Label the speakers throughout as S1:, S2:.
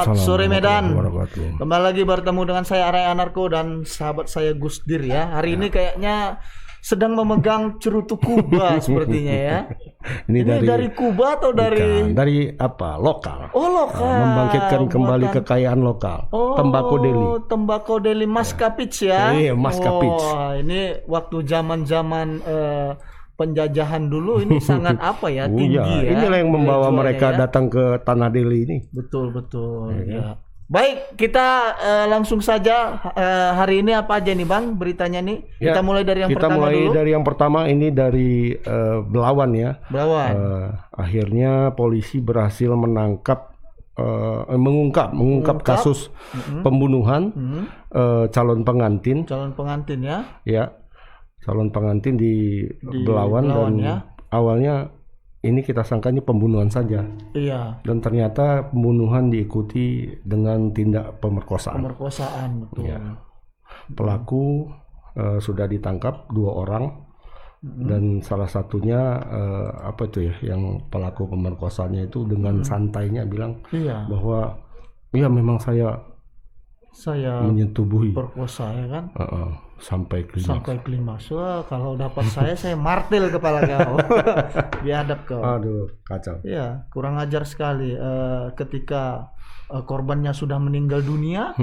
S1: Selamat sore Medan.
S2: Wabarakatuh.
S1: Kembali lagi bertemu dengan saya Arya Anarko dan sahabat saya Gus Dir ya. Hari ini kayaknya sedang memegang cerutu Kuba sepertinya ya. Ini dari Kuba atau
S2: Bukan, dari apa? Lokal.
S1: Oh, lokal.
S2: Membangkitkan kembali kekayaan lokal. Tembakau Deli.
S1: Tembakau Deli Maskapits ya.
S2: Iya, Maskapits.
S1: Oh, ini waktu zaman-zaman penjajahan dulu ini sangat apa ya, tinggi ya.
S2: Inilah yang membawa
S1: jualnya
S2: mereka
S1: ya.
S2: datang ke Tanah Deli ini.
S1: Betul ya. Baik, kita langsung saja hari ini apa aja nih Bang beritanya nih?
S2: Ya,
S1: Kita mulai dari yang
S2: kita
S1: pertama
S2: mulai
S1: dulu.
S2: dari yang pertama, ini dari Belawan ya.
S1: Belawan.
S2: Akhirnya polisi berhasil menangkap mengungkap kasus pembunuhan calon pengantin.
S1: Calon pengantin ya.
S2: Ya, calon pengantin di Belawan dan
S1: ya.
S2: awalnya ini kita sangka ini pembunuhan saja.
S1: Iya.
S2: Dan ternyata pembunuhan diikuti dengan tindak pemerkosaan.
S1: Pemerkosaan betul.
S2: Ya. Pelaku sudah ditangkap 2 orang dan salah satunya apa itu ya, yang pelaku pemerkosaannya itu dengan santainya bilang bahwa ya memang saya menyetubuhi,
S1: perkosa ya kan.
S2: sampai klimaks.
S1: Wah, kalau dapat saya martil kepala kau. Biadab kau.
S2: Aduh, kacau.
S1: Iya, kurang ajar sekali. Ketika korbannya sudah meninggal dunia,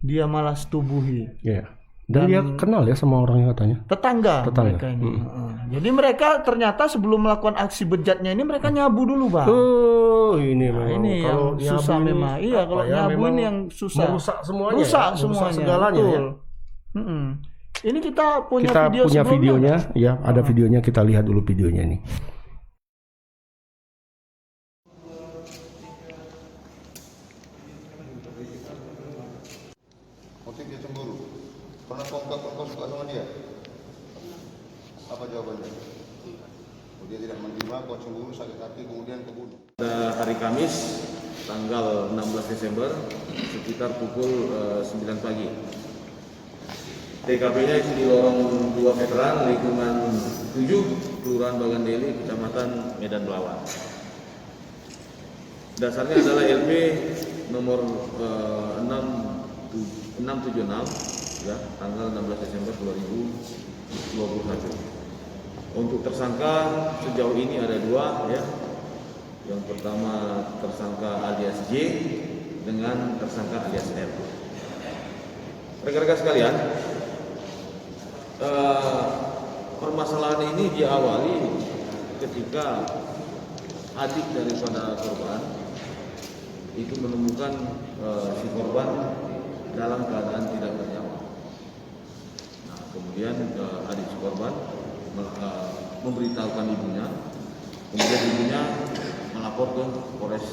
S1: dia malah setubuhi.
S2: Iya. Dan dia kenal ya sama orangnya katanya.
S1: Tetangga. Mereka ini. Jadi mereka ternyata sebelum melakukan aksi bejatnya ini mereka nyabu dulu, Bang.
S2: Ini memang
S1: ini
S2: kalau
S1: yang susah
S2: nyabu
S1: memang. Iya, kalau nyabu ini yang susah.
S2: Merusak semuanya.
S1: Rusak
S2: ya?
S1: semuanya.
S2: Merusak segalanya
S1: betul.
S2: Ya.
S1: Ini kita punya
S2: videonya, ya, ada videonya, kita lihat dulu videonya ini.
S3: Motif dia cemburu. Pernah kau suka sama dia? Apa jawabannya? Dia tidak menerima, kau cemburu, sakit hati, kemudian kau bunuh.
S4: Pada hari Kamis, tanggal 16 Desember, sekitar pukul 9 pagi. TKP-nya itu di lorong 2 Veteran, lingkungan 7, Kelurahan Bagan Deli, Kecamatan Medan Belawan. Dasarnya adalah LP nomor 676 ya, tanggal 16 Desember 2021. Untuk tersangka sejauh ini ada 2 ya. Yang pertama tersangka alias J dengan tersangka alias M. Rekan-rekan sekalian, permasalahan ini diawali ketika adik daripada korban itu menemukan si korban dalam keadaan tidak bernyawa. Nah, kemudian adik si korban memberitahukan ibunya, kemudian ibunya melapor ke Polres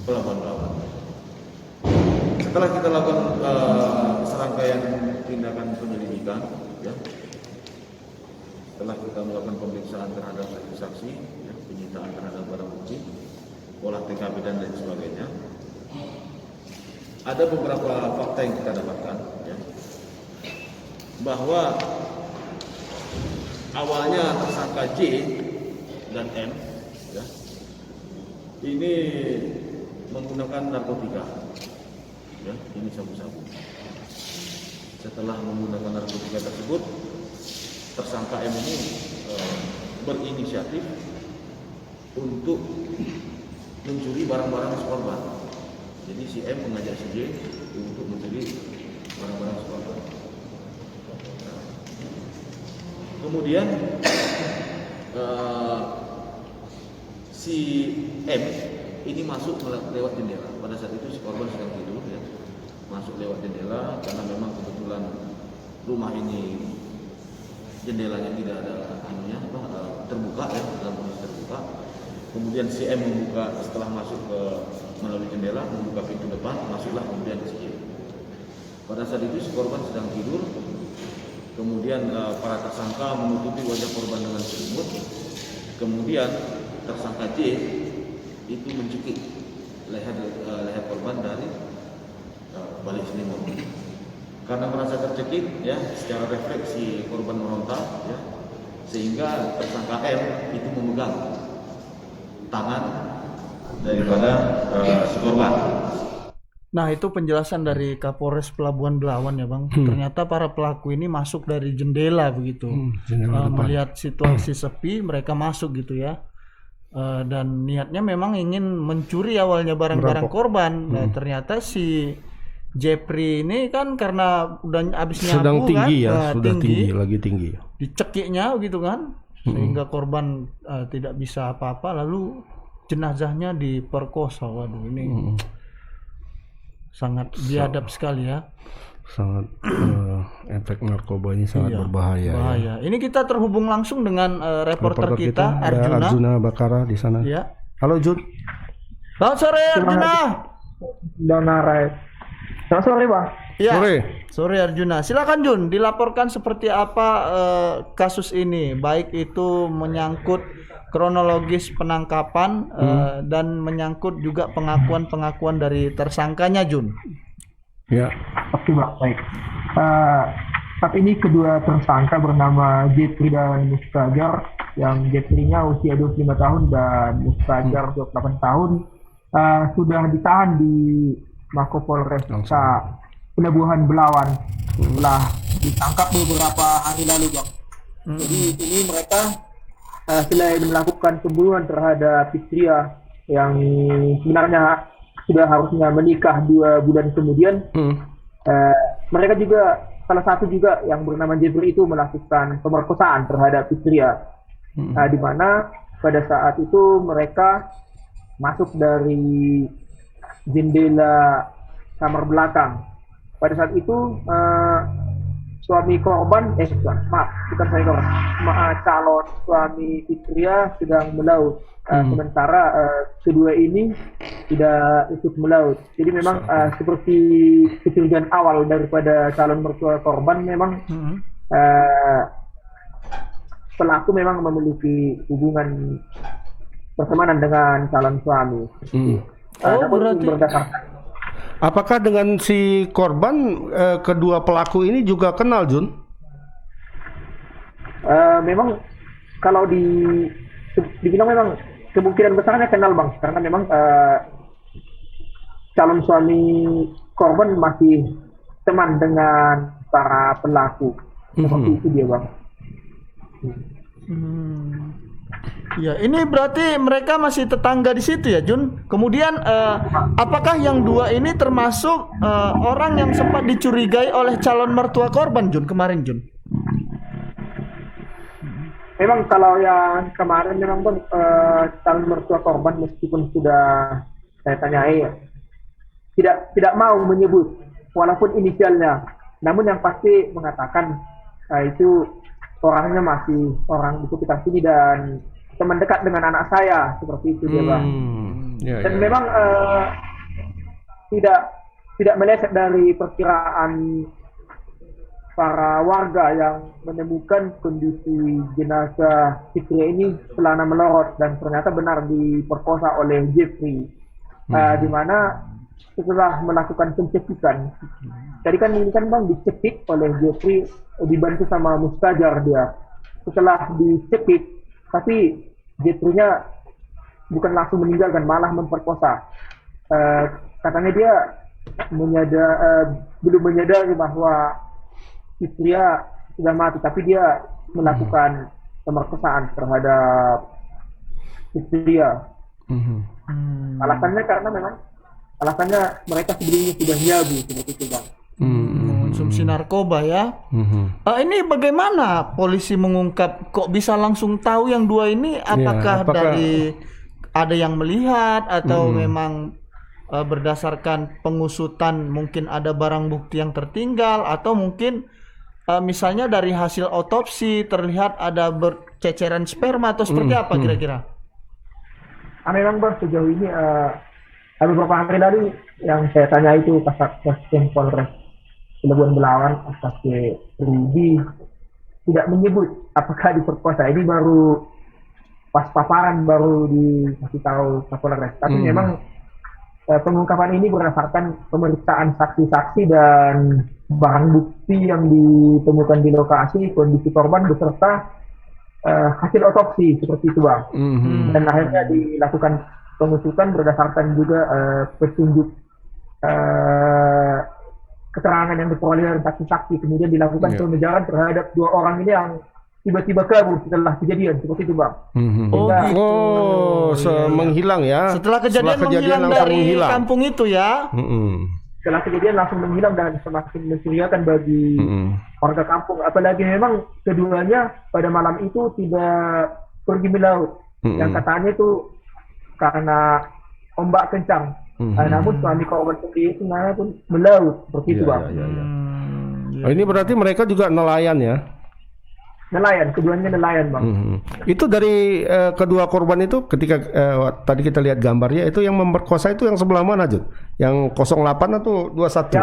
S4: Pelabuhan Belawan. Setelah kita lakukan serangkaian tindakan penyelidikan, ya, setelah kita melakukan pemeriksaan terhadap saksi, ya, penyitaan terhadap barang bukti, olah TKP dan lain sebagainya, ada beberapa fakta yang kita dapatkan, ya, bahwa awalnya tersangka J dan M, ya, ini menggunakan narkotika. Ya, ini sabu-sabu. Setelah menggunakan narkotika tersebut, tersangka M ini berinisiatif untuk mencuri barang-barang si korban. Jadi si M mengajak si J untuk mencuri barang-barang si korban. Kemudian si M ini masuk lewat jendela. Pada saat itu si korban sedang tidur, ya, masuk lewat jendela karena memang kebetulan rumah ini jendelanya tidak ada terbuka, ya, dalam kondisi terbuka. Kemudian si M membuka, setelah masuk ke melalui jendela, membuka pintu depan, masuklah kemudian si J. Pada saat itu si korban sedang tidur. Kemudian para tersangka menutupi wajah korban dengan selimut. Kemudian tersangka J itu mencekik leher korban dari balik selimut. Karena merasa tercekik, ya, secara refleks si korban meronta, ya, sehingga tersangka M itu memegang tangan daripada si korban.
S1: Nah, itu penjelasan dari Kapolres Pelabuhan Belawan ya, Bang. Ternyata para pelaku ini masuk dari jendela begitu. Melihat situasi sepi, mereka masuk gitu ya. Dan niatnya memang ingin mencuri awalnya barang-barang korban. Nah, ternyata si Jepri ini kan karena udah habis nyabu
S2: sedang tinggi
S1: kan,
S2: ya, sudah tinggi, lagi tinggi.
S1: Dicekiknya gitu kan, sehingga korban tidak bisa apa-apa, lalu jenazahnya diperkosa. Waduh, ini sangat biadab sekali ya.
S2: Sangat efek narkoba ini sangat berbahaya.
S1: Bahaya.
S2: Ya.
S1: Ini kita terhubung langsung dengan reporter kita
S2: ada Arjuna Bakara di sana.
S1: Ya.
S2: Halo Jun.
S1: Selamat sore Arjuna.
S5: Selamat sore Bang.
S1: Ya.
S2: Sore
S1: Arjuna. Silakan Jun, dilaporkan seperti apa kasus ini, baik itu menyangkut kronologis penangkapan dan menyangkut juga pengakuan dari tersangkanya Jun.
S2: Ya.
S5: Oke Bang, baik. Saat ini kedua tersangka bernama Jepri dan Mustajar, yang Jepri-nya usia 25 tahun dan Mustajar 28 tahun, sudah ditahan di Mako Polres Pelabuhan Belawan setelah ditangkap beberapa hari lalu Bang. Jadi ini mereka selain melakukan pembunuhan terhadap Fitria yang sebenarnya sudah harusnya menikah 2 bulan kemudian, mereka juga salah satu juga yang bernama Jepri itu melakukan pemerkosaan terhadap Fitria, di mana pada saat itu mereka masuk dari jendela kamar belakang. Pada saat itu suami korban, calon suami Fitria sedang melaut. Sementara kedua ini tidak ikut melaut. Jadi memang seperti kecurigaan awal daripada calon mertua korban, memang pelaku memang memiliki hubungan pertemanan dengan calon suami.
S1: Berarti
S2: apakah dengan si korban kedua pelaku ini juga kenal Jun?
S5: Memang kalau dibilang memang kemungkinan besarnya kenal Bang, karena memang calon suami korban masih teman dengan para pelaku. Seperti itu dia Bang.
S1: Ya, ini berarti mereka masih tetangga di situ ya, Jun. Kemudian apakah yang dua ini termasuk orang yang sempat dicurigai oleh calon mertua korban, Jun, kemarin, Jun?
S5: Memang kalau yang kemarin memang Bang, calon mertua korban meskipun sudah saya tanyai tidak mau menyebut walaupun inisialnya, namun yang pasti mengatakan itu orangnya masih orang di sekitar sini dan teman dekat dengan anak saya, seperti itu dia Bang. Dan memang tidak meleset dari perkiraan para warga yang menemukan kondisi jenazah Fitria ini celana melorot dan ternyata benar diperkosa oleh Jepri, di mana setelah melakukan pencekikan, tadi kan ini kan Bang dicekik oleh Jepri dibantu sama Mustajar dia. Setelah dicekik, tapi Jepri-nya bukan langsung meninggalkan, malah memperkosa. Katanya dia belum menyadari bahwa Fitria sudah mati, tapi dia melakukan pemerkosaan terhadap Fitria. Alasannya karena memang mereka sebelumnya sudah nyabu, seperti itu Bang.
S1: Konsumsi narkoba ya. Ini bagaimana polisi mengungkap, kok bisa langsung tahu yang dua ini? Apakah dari ada yang melihat atau memang berdasarkan pengusutan mungkin ada barang bukti yang tertinggal, atau mungkin misalnya dari hasil otopsi terlihat ada berceceran sperma atau seperti apa kira-kira?
S5: Memang Bang, sejauh ini beberapa hari lalu yang saya tanya itu Kasatgas Polres Pelabuhan Belawan, AKP Rudi, tidak menyebut apakah diperkosa. Ini baru pas paparan baru dikasih tahu Kapolres. Tapi memang pengungkapan ini berdasarkan pemeriksaan saksi-saksi dan barang bukti yang ditemukan di lokasi, kondisi korban beserta hasil otopsi, seperti itu Bang. Dan akhirnya dilakukan pengusutan berdasarkan juga petunjuk keterangan yang diperoleh dari saksi-saksi, kemudian dilakukan pengejaran terhadap 2 orang ini yang tiba-tiba kabur setelah kejadian, seperti itu Bang.
S2: Menghilang ya.
S1: Setelah kejadian menghilang dari kampung itu ya.
S5: Setelah kejadian langsung menghilang dan semakin mencurigakan bagi warga kampung. Apalagi memang keduanya pada malam itu tidak pergi melaut. Yang katanya itu karena ombak kencang. Namun suami korban sendiri itu pun melaut seperti itu Bang.
S2: Ini berarti mereka juga nelayan ya?
S5: Nelayan, keduanya nelayan Bang.
S2: Itu dari kedua korban itu ketika tadi kita lihat gambarnya itu yang memperkosa itu yang sebelah mana Jun? Yang 08 atau 21?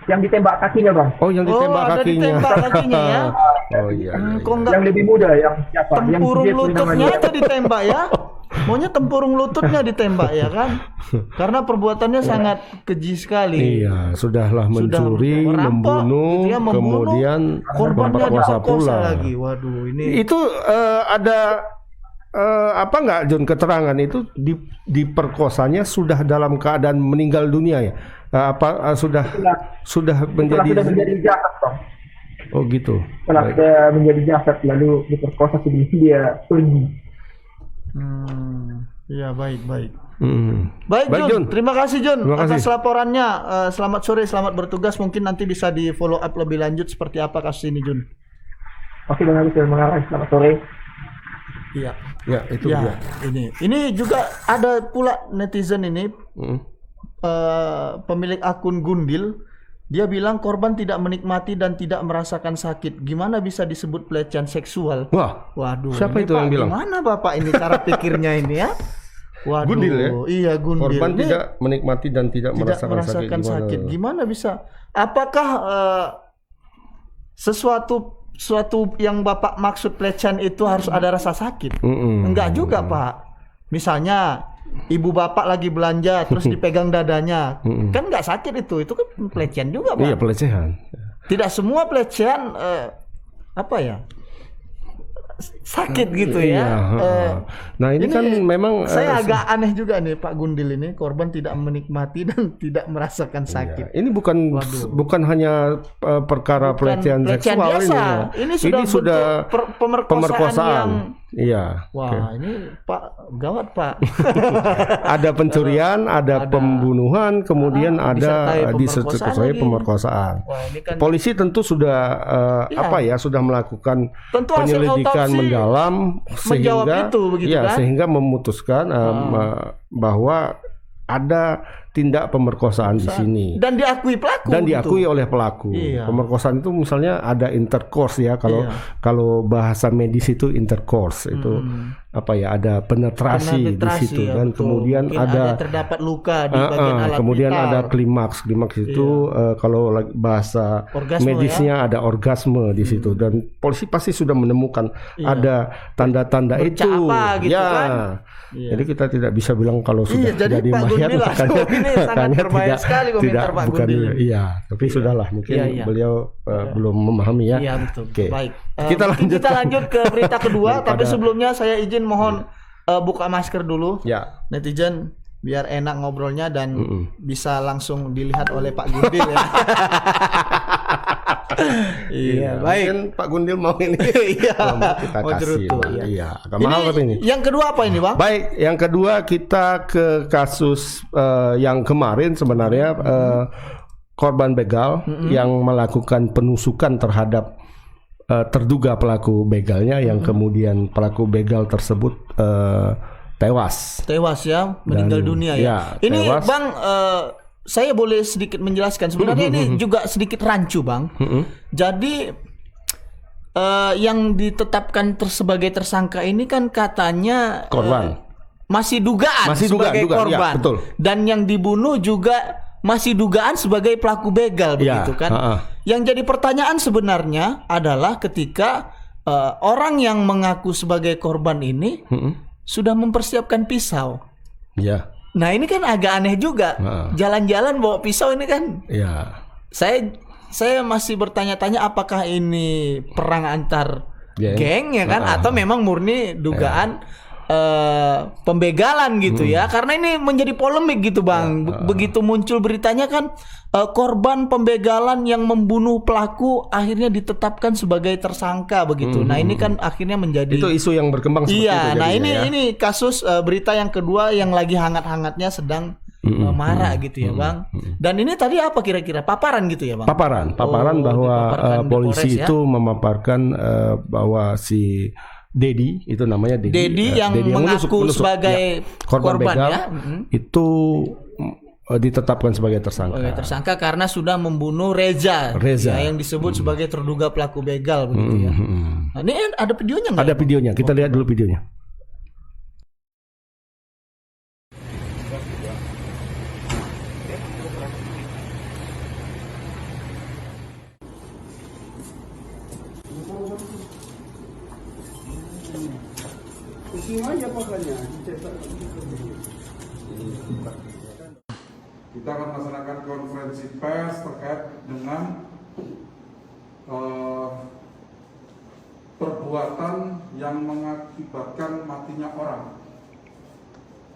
S5: Yang ditembak kakinya Bang.
S2: Oh, yang ditembak kakinya.
S1: Ditembak kakinya ya.
S2: Oh iya.
S5: Yang lebih muda yang siapa?
S1: Tempurung lututnya aja ditembak ya. Maunya tempurung lututnya ditembak ya kan? Karena perbuatannya sangat keji sekali.
S2: Iya, sudahlah mencuri,
S1: merampok,
S2: membunuh, kemudian
S1: korbannya
S2: memperkosa pula.
S1: Lagi. Waduh, ini
S2: itu ada apa nggak John keterangan itu diperkosanya sudah dalam keadaan meninggal dunia ya? Sudah menjadi
S5: jasad Bang.
S2: Oh gitu.
S5: Setelah dia menjadi jasad lalu diperkosa sebelum dia pergi.
S1: Ya baik. Baik
S2: Jun.
S1: Jun, terima kasih Jun atas
S2: kasih.
S1: laporannya. Selamat sore, selamat bertugas. Mungkin nanti bisa di follow up lebih lanjut seperti apa kasus ini Jun.
S5: Oke Bang Agus, terima kasih. Selamat sore.
S1: Iya.
S2: Ya itu dia.
S1: Ini juga ada pula netizen ini pemilik akun Gundil. Dia bilang korban tidak menikmati dan tidak merasakan sakit. Gimana bisa disebut pelecehan seksual? Waduh.
S2: Siapa itu
S1: Pak,
S2: yang bilang?
S1: Gimana Bapak ini cara pikirnya ini ya? Waduh.
S2: Gundil ya?
S1: Iya, Gundil.
S2: Korban
S1: ini
S2: tidak menikmati dan tidak merasakan
S1: sakit. Gimana bisa? Apakah sesuatu yang Bapak maksud pelecehan itu harus ada rasa sakit? Enggak juga, Pak. Misalnya ibu bapak lagi belanja terus dipegang dadanya, kan nggak sakit itu kan pelecehan juga Pak.
S2: Iya, pelecehan.
S1: Tidak semua pelecehan sakit gitu ya.
S2: Nah ini kan memang
S1: saya agak aneh juga nih Pak Gundil ini, korban tidak menikmati dan tidak merasakan sakit.
S2: Ini bukan hanya perkara pelecehan seksual
S1: biasa. Ini sudah pemerkosaan yang
S2: Wah,
S1: ini Pak gawat Pak.
S2: Ada pencurian, ada pembunuhan, kemudian ada disertai pemerkosaan.
S1: Wah, ini kan
S2: polisi tentu sudah sudah melakukan penyelidikan mendalam sehingga sehingga memutuskan bahwa ada tindak pemerkosaan di sini
S1: dan diakui pelaku
S2: oleh pelaku. Pemerkosaan itu misalnya ada intercourse ya, kalau bahasa medis itu intercourse itu ada penetrasi di situ dan kemudian ada
S1: terdapat luka di bagian alat
S2: kemudian
S1: vital.
S2: ada klimaks itu kalau bahasa medisnya ada orgasme di situ dan polisi pasti sudah menemukan ada tanda-tanda itu
S1: gitu kan.
S2: Jadi kita tidak bisa bilang kalau sudah jadi
S1: Pak
S2: mayat
S1: ini sangat berbahaya sekali komentar Pak Gundil.
S2: Tapi sudahlah mungkin beliau belum memahami ya.
S1: Iya betul.
S2: Oke.
S1: Baik.
S2: Kita lanjut
S1: ke berita kedua, tapi sebelumnya saya izin mohon buka masker dulu.
S2: Ya.
S1: Netizen biar enak ngobrolnya dan bisa langsung dilihat oleh Pak Gundil ya.
S2: Iya, baik. Mungkin Pak Gundil mau ini. Kita kasih. Agak mahal tapi ini.
S1: Yang kedua apa ini, Bang?
S2: Baik, yang kedua kita ke kasus yang kemarin sebenarnya korban begal yang melakukan penusukan terhadap terduga pelaku begalnya yang kemudian pelaku begal tersebut tewas ya,
S1: meninggal dunia ya. Ini
S2: tewas.
S1: Bang saya boleh sedikit menjelaskan sebenarnya ini juga sedikit rancu Bang. Jadi yang ditetapkan sebagai tersangka ini kan katanya
S2: korban
S1: masih dugaan sebagai korban
S2: ya, betul.
S1: Dan yang dibunuh juga masih dugaan sebagai pelaku begal begitu kan. Yang jadi pertanyaan sebenarnya adalah ketika orang yang mengaku sebagai korban ini sudah mempersiapkan pisau.
S2: Ya.
S1: Nah ini kan agak aneh juga. Jalan-jalan bawa pisau ini kan.
S2: Ya.
S1: Saya masih bertanya-tanya apakah ini perang antar geng ya kan atau memang murni dugaan pembegalan gitu ya, karena ini menjadi polemik gitu Bang. Begitu muncul beritanya kan korban pembegalan yang membunuh pelaku akhirnya ditetapkan sebagai tersangka begitu. Nah ini kan akhirnya menjadi
S2: itu isu yang berkembang seperti itu.
S1: Iya, nah
S2: jadinya,
S1: ini kasus berita yang kedua yang lagi hangat-hangatnya sedang marak gitu ya Bang. Dan ini tadi apa kira-kira paparan gitu ya Bang?
S2: Paparan bahwa
S1: dipaparkan di
S2: polisi
S1: Polres, ya?
S2: itu memaparkan bahwa si Dedi, itu namanya
S1: Dedi yang mengaku sebagai korban
S2: begal
S1: ya.
S2: itu ditetapkan sebagai tersangka.
S1: Tersangka karena sudah membunuh Reza. Ya, yang disebut sebagai terduga pelaku begal begitu ya. Nah, ini ada videonya nggak?
S2: Ada videonya. Kita lihat dulu videonya.
S6: Kita akan melaksanakan konferensi pers terkait dengan perbuatan yang mengakibatkan matinya orang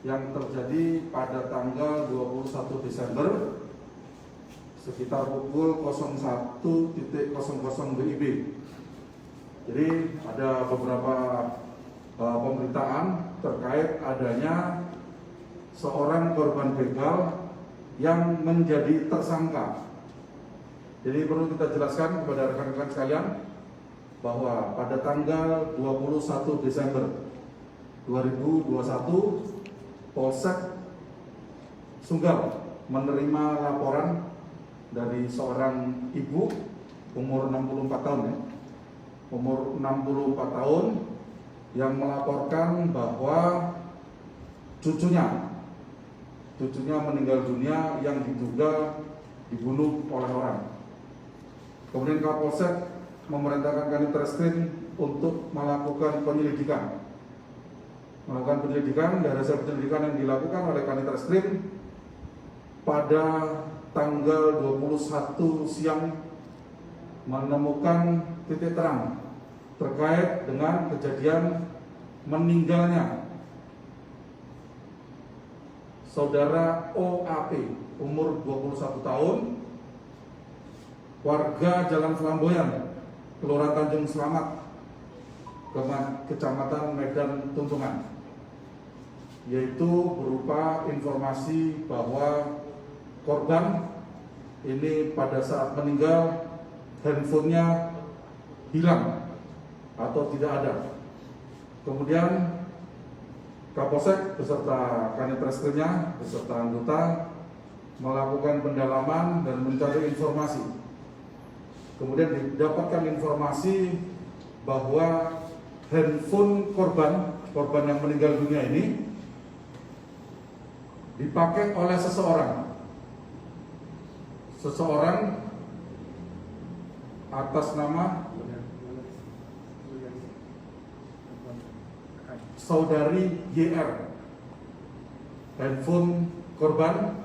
S6: yang terjadi pada tanggal 21 Desember sekitar pukul 01.00 WIB. Jadi ada beberapa pemberitaan terkait adanya seorang korban begal yang menjadi tersangka. Jadi perlu kita jelaskan kepada rekan-rekan sekalian bahwa pada tanggal 21 Desember 2021 Polsek Sunggal menerima laporan dari seorang ibu umur 64 tahun ya. Umur 64 tahun yang melaporkan bahwa cucunya meninggal dunia yang diduga dibunuh oleh orang. Kemudian Kapolsek memerintahkan Kanit Reskrim untuk melakukan penyelidikan. Dari hasil penyelidikan yang dilakukan oleh Kanit Reskrim pada tanggal 21 siang menemukan titik terang terkait dengan kejadian meninggalnya Saudara OAP umur 21 tahun, warga Jalan Flamboyan, Kelurahan Tanjung Selamat, Kecamatan Medan Tuntungan, yaitu berupa informasi bahwa korban ini pada saat meninggal handphonenya hilang atau tidak ada. Kemudian Kapolsek beserta Kanit Reskrimnya beserta anggota melakukan pendalaman dan mencari informasi. Kemudian didapatkan informasi bahwa handphone korban yang meninggal dunia ini dipakai oleh seseorang atas nama Saudari YR. Handphone korban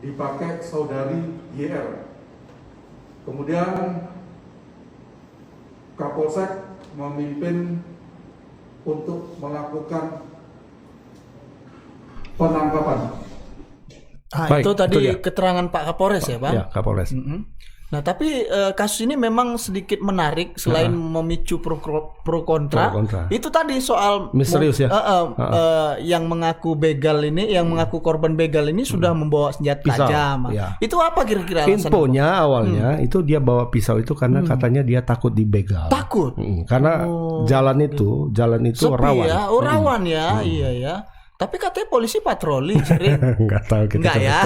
S6: dipakai Saudari YR. Kemudian Kapolsek memimpin untuk melakukan penangkapan.
S1: Baik, itu tadi keterangan Pak Kapolres ya Bang?
S2: Ya, Kapolres.
S1: Nah tapi kasus ini memang sedikit menarik selain memicu pro kontra. Itu tadi soal
S2: misterius ya.
S1: Yang mengaku begal ini, yang mengaku korban begal ini sudah membawa senjata tajam.
S2: Ya.
S1: Itu apa kira-kira alasan?
S2: Infonya awalnya itu dia bawa pisau itu karena katanya dia takut dibegal.
S1: Takut.
S2: Karena jalan itu
S1: sepi
S2: rawan.
S1: Ya, rawan ya, iya ya. Tapi katanya polisi patroli sering.
S2: Enggak tahu kita.
S1: Enggak ya.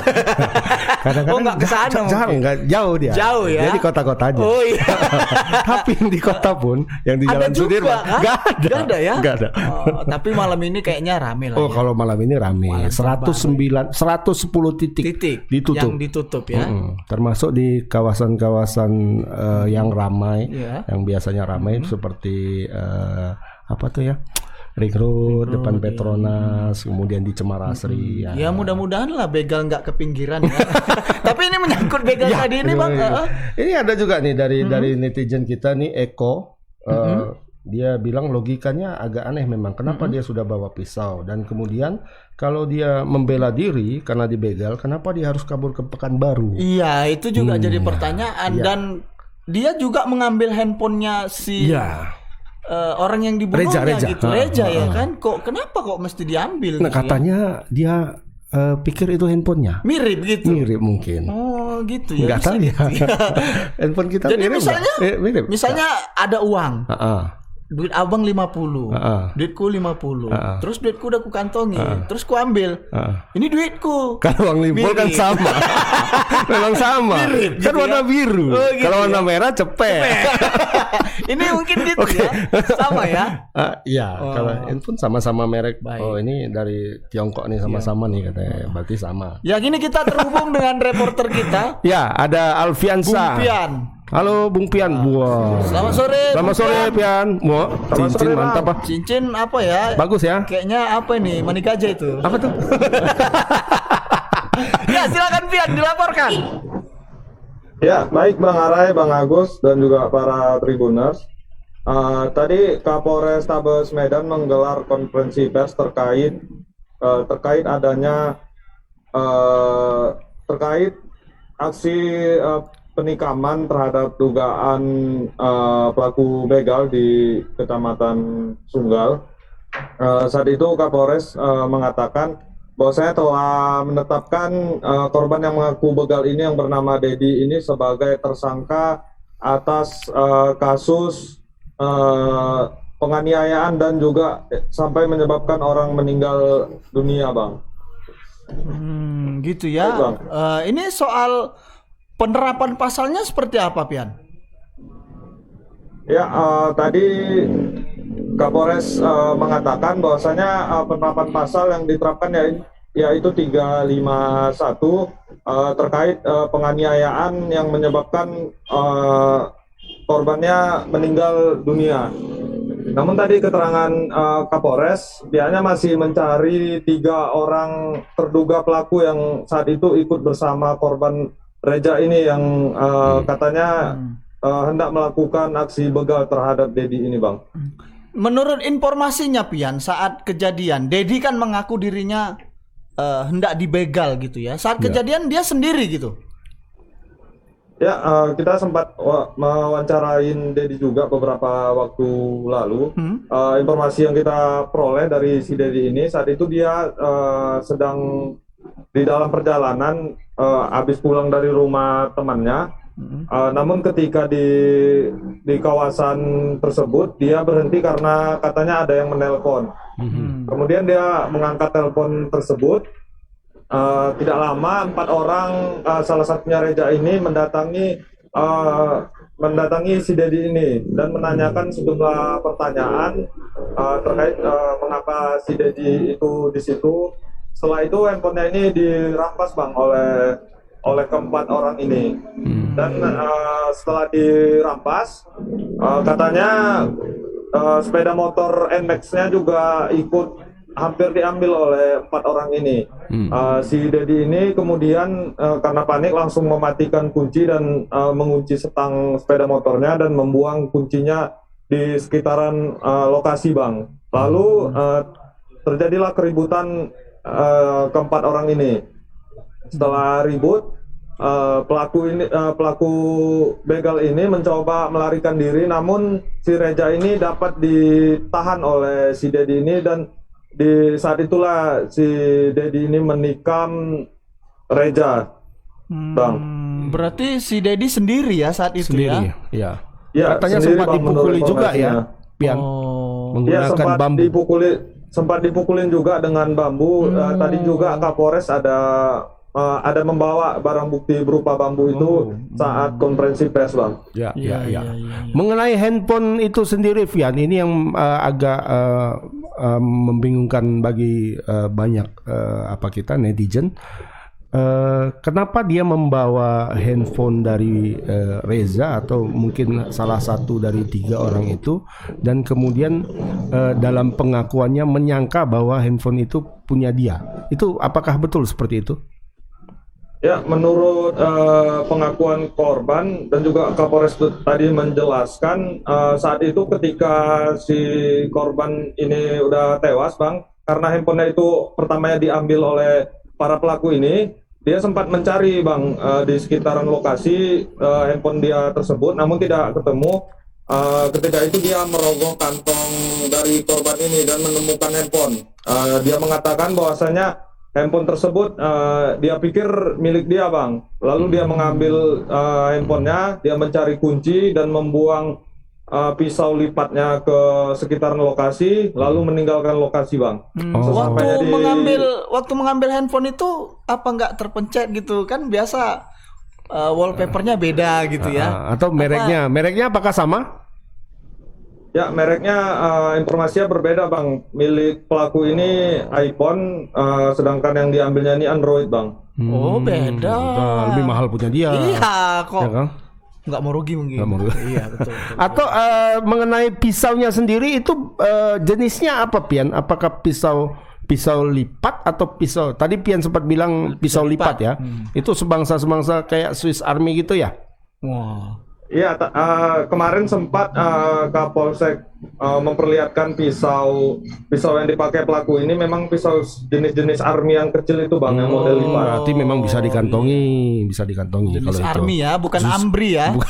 S2: Kadang-kadang
S1: enggak kesana.
S2: Enggak jauh dia.
S1: Jauh ya.
S2: Jadi kota-kota aja.
S1: Oh iya.
S2: Tapi di kota pun yang di Jalan Sudirman
S1: enggak ada. Enggak ada ya?
S2: Enggak ada.
S1: Oh, tapi malam ini kayaknya rame lah.
S2: Oh, ya. Kalau malam ini rame. 110 titik ditutup.
S1: Yang ditutup ya.
S2: Termasuk di kawasan-kawasan yang ramai, yang biasanya ramai seperti apa tuh ya? Ring Road, depan Petronas, kemudian di Cemara Asri.
S1: Ya mudah-mudahan lah begal nggak ke pinggiran ya. Tapi ini menyangkut begal tadi ini Bang.
S2: Ini ada juga nih dari netizen kita nih Eko. dia bilang logikanya agak aneh memang. Kenapa dia sudah bawa pisau? Dan kemudian kalau dia membela diri karena dibegal, kenapa dia harus kabur ke Pekanbaru?
S1: Iya, itu juga jadi pertanyaan. Dan dia juga mengambil handphonenya si orang yang dibunuhnya
S2: Reja.
S1: gitu, Reja ya kan? Kenapa kok mesti diambil?
S2: Nah,
S1: gitu
S2: katanya dia pikir itu handphonenya.
S1: Mirip gitu.
S2: Mirip mungkin.
S1: Oh, gitu ya.
S2: Nggak tahu ya. Handphone kita
S1: Jadi
S2: mirip
S1: misalnya,
S2: mirip.
S1: misalnya ada uang. Duit abang 50, duitku 50, terus duitku udah ku kantongi, terus ku ambil, ini duitku.
S2: Kalau uang limpol kan sama, memang sama,
S1: mirip,
S2: kan
S1: gitu
S2: warna biru.
S1: Gitu
S2: kalau warna merah cepet.
S1: Ini mungkin gitu ya, sama ya.
S2: Iya, kalau handphone sama-sama merek.
S1: Baik.
S2: Oh ini dari Tiongkok nih sama-sama nih katanya, berarti sama.
S1: Ya gini kita terhubung dengan reporter kita.
S2: Ya, ada Alfiansa.
S1: Bung Pian.
S2: Halo Bung Pian. Wah.
S1: Selamat sore.
S2: Selamat sore Pian. Wah, cincin mantap Pak.
S1: Cincin apa ya?
S2: Bagus ya.
S1: Kayaknya apa ini? Manik aja itu.
S2: Apa tuh?
S1: Ya silakan Pian, dilaporkan.
S7: Ya, baik Bang Arai, Bang Agus, dan juga para Tribuners. Tadi Kapolres Tabes Medan menggelar konferensi pers terkait adanya terkait aksi penikaman terhadap dugaan pelaku begal di Kecamatan Sunggal. Saat itu Kapolres mengatakan bahwa saya telah menetapkan korban yang mengaku begal ini yang bernama Dedi ini sebagai tersangka atas kasus penganiayaan dan juga sampai menyebabkan orang meninggal dunia, Bang.
S1: Gitu ya. Ini soal penerapan pasalnya seperti apa, Pian?
S7: Ya, tadi Kapolres mengatakan bahwasanya penerapan pasal yang diterapkan yaitu 351 terkait penganiayaan yang menyebabkan korbannya meninggal dunia. Namun tadi keterangan Kapolres, pihaknya masih mencari 3 orang terduga pelaku yang saat itu ikut bersama korban Reja ini yang katanya hendak melakukan aksi begal terhadap Dedi ini, Bang.
S1: Menurut informasinya Pian, saat kejadian Dedi kan mengaku dirinya hendak dibegal gitu ya. Saat kejadian dia sendiri gitu.
S7: Ya, kita sempat mewawancarain Dedi juga beberapa waktu lalu. Informasi yang kita peroleh dari si Dedi ini, saat itu dia sedang di dalam perjalanan habis pulang dari rumah temannya. Namun ketika di kawasan tersebut dia berhenti karena katanya ada yang menelpon. Kemudian dia mengangkat telepon tersebut. Tidak lama 4 orang, salah satunya Reja ini mendatangi si Dedi ini dan menanyakan sejumlah pertanyaan terkait mengapa si Dedi itu di situ. Setelah itu handphonenya ini dirampas, Bang, oleh keempat orang ini. Dan setelah dirampas, katanya sepeda motor NMAX-nya juga ikut hampir diambil oleh 4 orang ini. Si Dedi ini kemudian karena panik langsung mematikan kunci dan mengunci setang sepeda motornya dan membuang kuncinya di sekitaran lokasi, Bang. Lalu terjadilah keributan keempat orang ini. Setelah ribut, pelaku begal ini mencoba melarikan diri, namun si Reja ini dapat ditahan oleh si Dedi ini dan di saat itulah si Dedi ini menikam Reja, Bang.
S1: Berarti si Dedi sendiri ya saat itu
S2: sendiri,
S1: ya?
S7: Ya,
S2: katanya
S7: sendiri,
S2: sempat
S7: Bang,
S2: dipukuli juga ya, Pian. Menggunakan bambu.
S7: Sempat dipukulin juga dengan bambu. Tadi juga Kapolres ada membawa barang bukti berupa bambu itu saat konferensi pers, Bang.
S2: Ya. Mengenai handphone itu sendiri, Pian, ini yang agak membingungkan bagi banyak kita netizen. Kenapa dia membawa handphone dari Reza atau mungkin salah satu dari 3 orang itu, dan kemudian dalam pengakuannya menyangka bahwa handphone itu punya dia? Itu apakah betul seperti itu?
S7: Ya, menurut pengakuan korban dan juga Kapolres tadi menjelaskan saat itu ketika si korban ini udah tewas, Bang, karena handphonenya itu pertamanya diambil oleh para pelaku ini, dia sempat mencari, Bang, di sekitaran lokasi handphone dia tersebut, namun tidak ketemu. Ketika itu dia merogoh kantong dari korban ini dan menemukan handphone. Dia mengatakan bahwasanya handphone tersebut dia pikir milik dia, Bang. Lalu dia mengambil handphonenya, dia mencari kunci dan membuang pisau lipatnya ke sekitaran lokasi, lalu meninggalkan lokasi, Bang.
S1: Waktu mengambil handphone itu apa nggak terpencet gitu kan? Biasa wallpapernya beda gitu ya.
S2: Atau mereknya apakah sama?
S7: Ya, mereknya informasinya berbeda, Bang. Milik pelaku ini iPhone, sedangkan yang diambilnya ini Android, Bang.
S1: Oh, beda.
S2: Lebih mahal punya dia.
S1: Iya, kok.
S2: Ya kan?
S1: Nggak mau rugi mungkin.
S2: Nggak mau rugi.
S1: Iya, betul.
S2: Atau mengenai pisaunya sendiri itu jenisnya apa, Pian? Apakah pisau lipat atau pisau? Tadi Pian sempat bilang pisau lipat ya. Itu sebangsa kayak Swiss Army gitu ya?
S1: Wah.
S7: Iya, kemarin sempat Kapolsek memperlihatkan pisau yang dipakai pelaku ini memang pisau jenis-jenis army yang kecil itu, Bang, yang model lipat.
S2: Berarti memang bisa dikantongi
S1: Jenis
S2: kalau
S1: army
S2: itu.
S1: ya, bukan ambri ya.
S2: Bukan.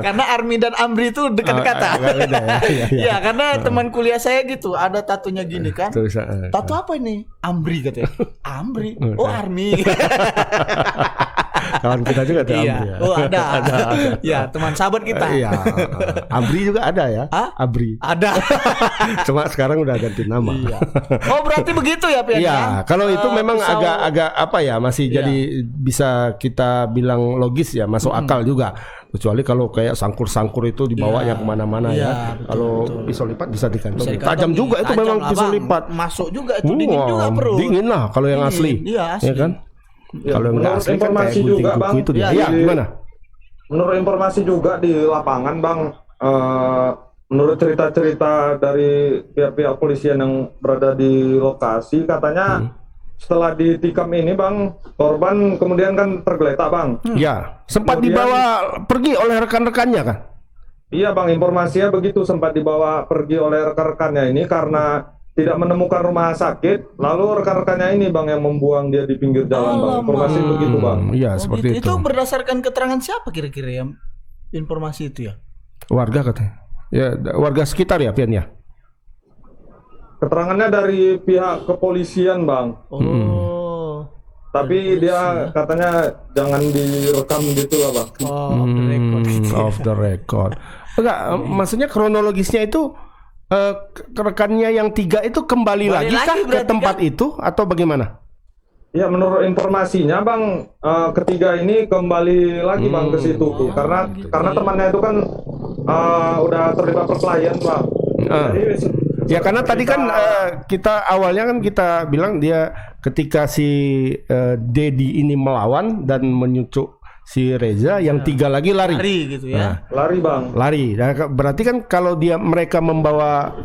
S1: Karena army dan ambri itu dekat-dekatan.
S2: Beda ya.
S1: Iya, karena teman kuliah saya gitu, ada tatunya gini kan. Tato apa ini? Ambri katanya. Ambri. Oh, army.
S2: Kawan kita juga ada
S1: iya.
S2: Ambri ya.
S1: Oh, ada. Ya, teman sahabat kita.
S2: Iya. Ambri juga ada ya? Abri.
S1: Ada.
S2: Cuma sekarang udah ganti nama.
S1: Iya. Oh, berarti begitu ya, Pian?
S2: Iya, kalau itu memang agak apa ya, masih
S1: Iya.
S2: jadi bisa kita bilang logis ya, masuk akal juga. Kecuali kalau kayak sangkur-sangkur itu dibawanya kemana-mana ya. Kalau pisau lipat bisa dikantongi. Tajam juga itu memang pisau lipat.
S1: Masuk juga itu, dingin juga perut.
S2: Dingin lah kalau yang asli.
S1: Iya, asli.
S2: Ya kan?
S7: Ya,
S2: Kalau yang nggak asli kan kayak gunting
S7: juga,
S2: kuku
S7: Bang,
S2: itu dia.
S1: Ya,
S2: Iya, gimana?
S7: Menurut informasi juga di lapangan, Bang, menurut cerita-cerita dari pihak-pihak polisian yang berada di lokasi, katanya setelah ditikam ini, Bang, korban kemudian kan tergeletak, Bang.
S2: Ya, sempat
S7: Kemudian-
S2: dibawa pergi oleh rekan-rekannya kan?
S7: Iya, Bang, informasinya begitu, sempat dibawa pergi oleh rekan-rekannya ini karena tidak menemukan rumah sakit, lalu rekan-rekannya ini, Bang, yang membuang dia di pinggir jalan, Bang. Informasi begitu, Bang.
S2: Iya, seperti itu.
S1: Itu berdasarkan keterangan siapa kira-kira ya? Informasi itu ya?
S2: Warga katanya. Ya, warga sekitar ya, Pian ya.
S7: Keterangannya dari pihak kepolisian, Bang.
S1: Oh.
S7: Tapi dia katanya jangan direkam gitu lah, Bang.
S1: Oh, off the record.
S2: Off the record. Enggak, maksudnya kronologisnya itu rekannya yang 3 itu kembali lagi kah ke
S1: berarti
S2: tempat
S1: kan?
S2: itu atau bagaimana?
S7: Ya, menurut informasinya, Bang, ketiga ini kembali lagi, Bang, ke situ tuh. Karena temannya itu kan udah terlibat perkelahian, Bang. Jadi,
S2: Ya karena tadi kan kita awalnya kan kita bilang dia ketika si Dedi ini melawan dan menyucuk si Reza, yang 3 lagi lari.
S1: Lari gitu ya.
S7: lari, Bang.
S2: Lari. Nah, berarti kan kalau mereka membawa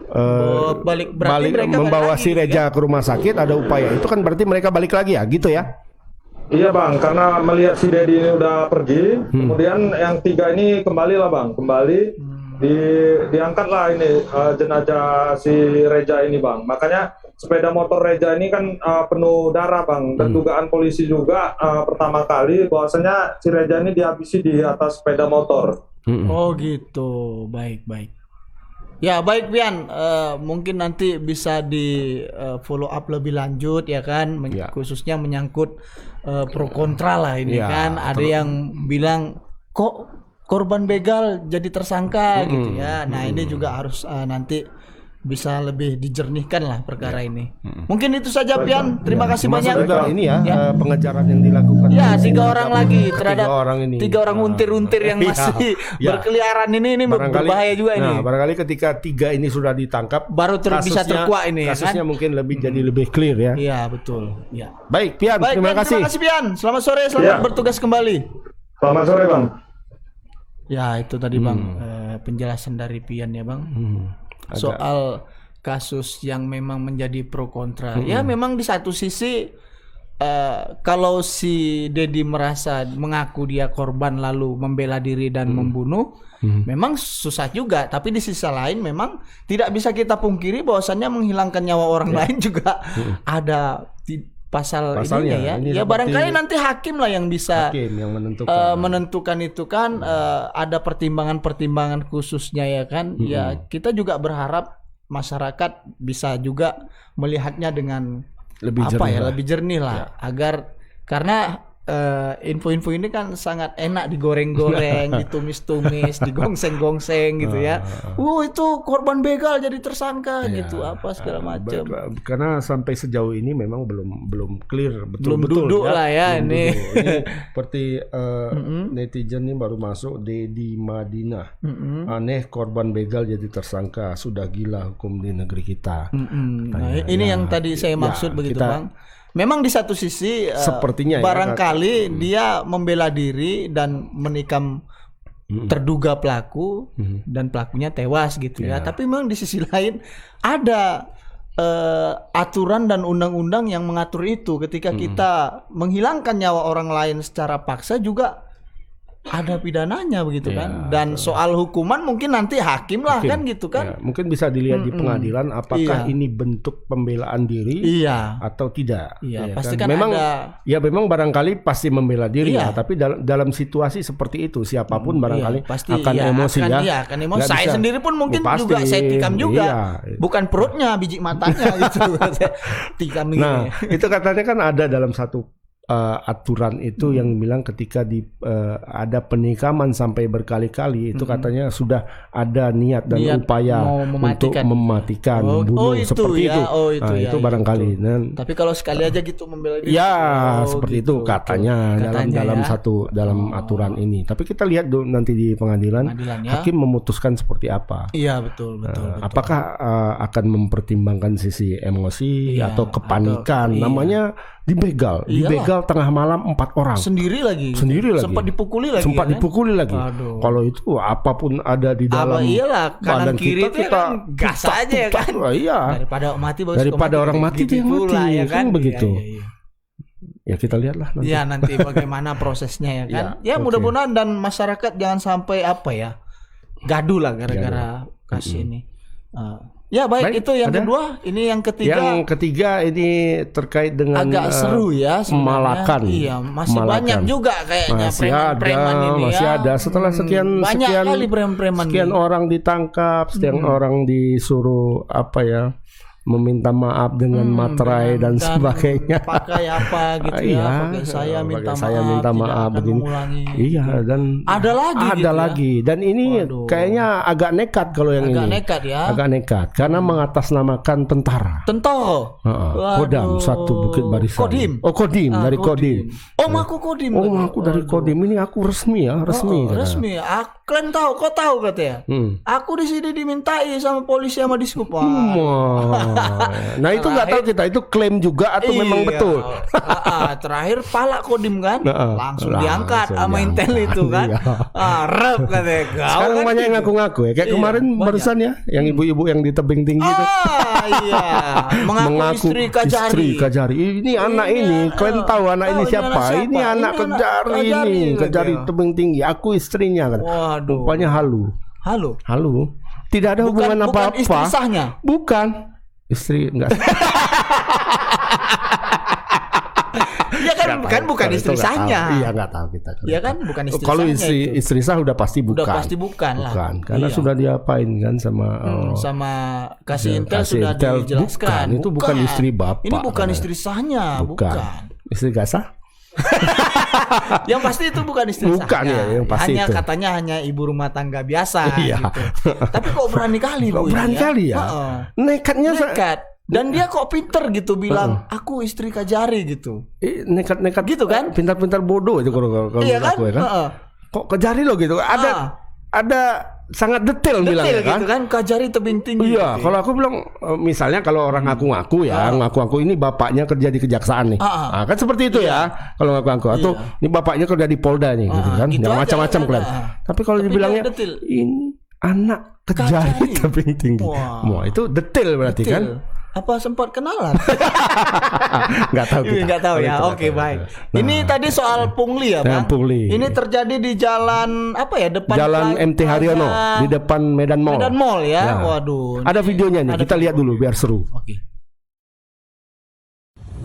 S1: Berarti
S2: balik
S1: mereka
S2: membawa
S1: balik
S2: si
S1: lagi,
S2: Reza ke rumah sakit, ada upaya itu kan berarti mereka balik lagi ya, gitu ya?
S7: Iya, Bang, karena melihat si Dedi ini udah pergi, kemudian yang 3 ini kembali lah, Bang. Kembali diangkatlah ini jenazah si Reza ini, Bang. Makanya sepeda motor Reza ini kan penuh darah, Bang. Dan dugaan polisi juga pertama kali bahwasanya si Reza ini dihabisi di atas sepeda motor.
S1: Oh gitu, baik. Ya baik, Pian, mungkin nanti bisa di follow up lebih lanjut ya kan, khususnya menyangkut pro kontra lah ini kan. Ada yang bilang kok korban begal jadi tersangka gitu ya. Nah ini juga harus nanti bisa lebih dijernihkan lah perkara ini. Mungkin itu saja, Pian. Terima kasih banyak.
S2: Juga ini ya, pengejaran yang dilakukan.
S1: Ya, 3 orang lagi terhadap
S2: 3
S1: orang untir-untir yang masih berkeliaran ini berbahaya juga ini.
S2: Nah, barangkali ketika 3 ini sudah ditangkap,
S1: baru bisa terkuak ini
S2: kasusnya
S1: kan?
S2: mungkin jadi lebih clear ya.
S1: Iya, betul. Ya.
S2: Baik, Pian, terima kasih.
S1: Terima kasih, Pian. Selamat sore, selamat bertugas kembali.
S7: Selamat sore, Bang.
S1: Ya, itu tadi Bang penjelasan dari Pian ya, Bang. Soal kasus yang memang menjadi pro kontra. Ya memang di satu sisi kalau si Dedi merasa mengaku dia korban lalu membela diri dan membunuh, memang susah juga. Tapi di sisi lain memang tidak bisa kita pungkiri bahwasannya menghilangkan nyawa orang lain juga ada pasalnya ya.
S2: Ini
S1: Ya barangkali nanti hakim lah yang bisa
S2: yang menentukan.
S1: menentukan itu kan. Ada pertimbangan-pertimbangan khususnya ya kan. Ya kita juga berharap masyarakat bisa juga melihatnya dengan lebih jernih lah, agar karena info-info ini kan sangat enak digoreng-goreng, ditumis-tumis, digongseng-gongseng gitu ya. Itu korban begal jadi tersangka gitu, apa segala macam.
S2: Karena sampai sejauh ini memang belum clear
S1: Belum
S2: betul-betul
S1: duduk lah ya ini.
S2: Ini seperti netizen ini baru masuk di Madinah. Aneh korban begal jadi tersangka, sudah gila hukum di negeri kita.
S1: Nah, ini yang tadi saya maksud begitu Bang. Memang di satu sisi
S2: sepertinya
S1: barangkali dia membela diri dan menikam terduga pelaku dan pelakunya tewas gitu ya. Tapi memang di sisi lain ada aturan dan undang-undang yang mengatur itu. Ketika kita menghilangkan nyawa orang lain secara paksa juga ada pidananya begitu kan. Dan soal hukuman mungkin nanti hakim lah kan gitu kan.
S2: Mungkin bisa dilihat di pengadilan apakah ini bentuk pembelaan diri atau tidak.
S1: Pasti kan
S2: memang
S1: ada.
S2: Ya memang barangkali pasti membela diri ya, tapi dalam situasi seperti itu siapapun barangkali
S1: pasti
S2: akan emosi
S1: akan emosi. Saya sendiri pun mungkin juga saya tikam juga. Bukan perutnya, biji matanya gitu. Tikam gitu.
S2: Nah, itu katanya kan ada dalam satu aturan itu yang bilang ketika ada penikaman sampai berkali-kali itu katanya sudah ada niat dan upaya untuk mematikan, membunuh seperti itu. Itu barangkali.
S1: Tapi kalau sekali aja gitu membela diri.
S2: Seperti itu katanya dalam aturan ini. Tapi kita lihat nanti di pengadilan hakim memutuskan seperti apa.
S1: Iya betul.
S2: Apakah akan mempertimbangkan sisi emosi atau kepanikan? Namanya dibegal tengah malam 4 orang. Sendiri lagi.
S1: Sempat dipukuli lagi.
S2: Kalau itu apapun ada di dalam
S1: kanan kiri kita gas aja ya kan. Daripada orang mati dia mati ya kan begitu.
S2: Ya kita lihatlah nanti.
S1: Ya nanti bagaimana prosesnya ya kan. Mudah-mudahan dan masyarakat jangan sampai gaduh lah gara-gara kasus ini. Ya baik itu yang kedua, ini yang ketiga.
S2: Yang ketiga ini terkait dengan
S1: agak seru ya
S2: Malakan.
S1: Iya, masih banyak juga kayaknya preman-preman ini
S2: masih ada. Setelah sekian orang ditangkap, sekian orang disuruh meminta maaf dengan materai dan sebagainya.
S1: Pakai apa gitu pakai saya minta maaf begini.
S2: Iya, dan ada lagi. Dan ini kayaknya agak nekat kalau yang ini. Agak nekat karena mengatasnamakan tentara. Kodam 1 Bukit Barisan. Kodim dari Kodim.
S1: Aku Kodim.
S2: Aku dari Kodim. Ini aku resmi.
S1: Resmi. Kalian tahu, kau tahu katanya. Aku di sini dimintai sama polisi sama diskup.
S2: Nah itu nggak tahu kita itu klaim juga atau memang betul.
S1: Terakhir pala Kodim kan langsung diangkat sama Intel itu kan. Rep katanya.
S2: Sekarang banyak yang ngaku-ngaku ya. Kayak kemarin barusan ya, yang ibu-ibu yang di tebing tinggi itu.
S1: Mengaku istri Kajari.
S2: Ini anak ini, kalian tahu anak ini siapa? Ini anak Kajari tebing tinggi. Aku istrinya kan. Rupanya halu. Tidak ada hubungan apa-apa.
S1: Bukan istri sahnya.
S2: Bukan. Istri enggak.
S1: Ya kan bukan istri sahnya.
S2: Iya enggak tahu kita.
S1: Iya kan bukan istri sahnya.
S2: Kalau istri sah udah pasti bukan.
S1: Lah.
S2: Bukan. Karena sudah diapain kan
S1: sama kasih Intel sudah dijelaskan.
S2: Itu bukan istri bapak.
S1: Ini bukan istri sahnya, bukan.
S2: Istri gak sah?
S1: Yang pasti itu bukan istri sahnya.
S2: Yang pasti
S1: hanya
S2: itu.
S1: katanya hanya ibu rumah tangga biasa gitu. Tapi kok berani kali Bu.
S2: Berani kali ya. Nekatnya
S1: nekat. Dan dia kok pinter gitu bilang aku istri Kajari gitu.
S2: Nekat
S1: gitu kan?
S2: Pintar-pintar bodoh itu kalau aku ya kan. Kok Kajari lo gitu. Ada sangat detail bilangnya kan.
S1: Gitu kan Kajari tebing tinggi.
S2: Iya,
S1: gitu.
S2: kalau aku bilang misalnya kalau orang ngaku-ngaku ya, ngaku-ngaku ini bapaknya kerja di kejaksaan nih. Kan seperti itu ya. Kalau ngaku-ngaku atau ini bapaknya kerja di Polda nih gitu kan.
S1: Gitu
S2: yang macam-macam kan. Tapi kalau dibilangnya ini anak Kajari tebing tinggi. Wah, itu detail berarti kan.
S1: Apa sempat kenalan?
S2: Nggak tahu kita.
S1: Nggak tahu ya. Oke, baik. Ini tadi soal pungli ya, Bang.
S2: Pungli.
S1: Ini terjadi di jalan apa ya? Depan
S2: Jalan MT Haryono di depan Medan Mall.
S1: Medan Mall ya. Waduh.
S2: Ada videonya nih. Kita lihat dulu biar seru.
S1: Oke.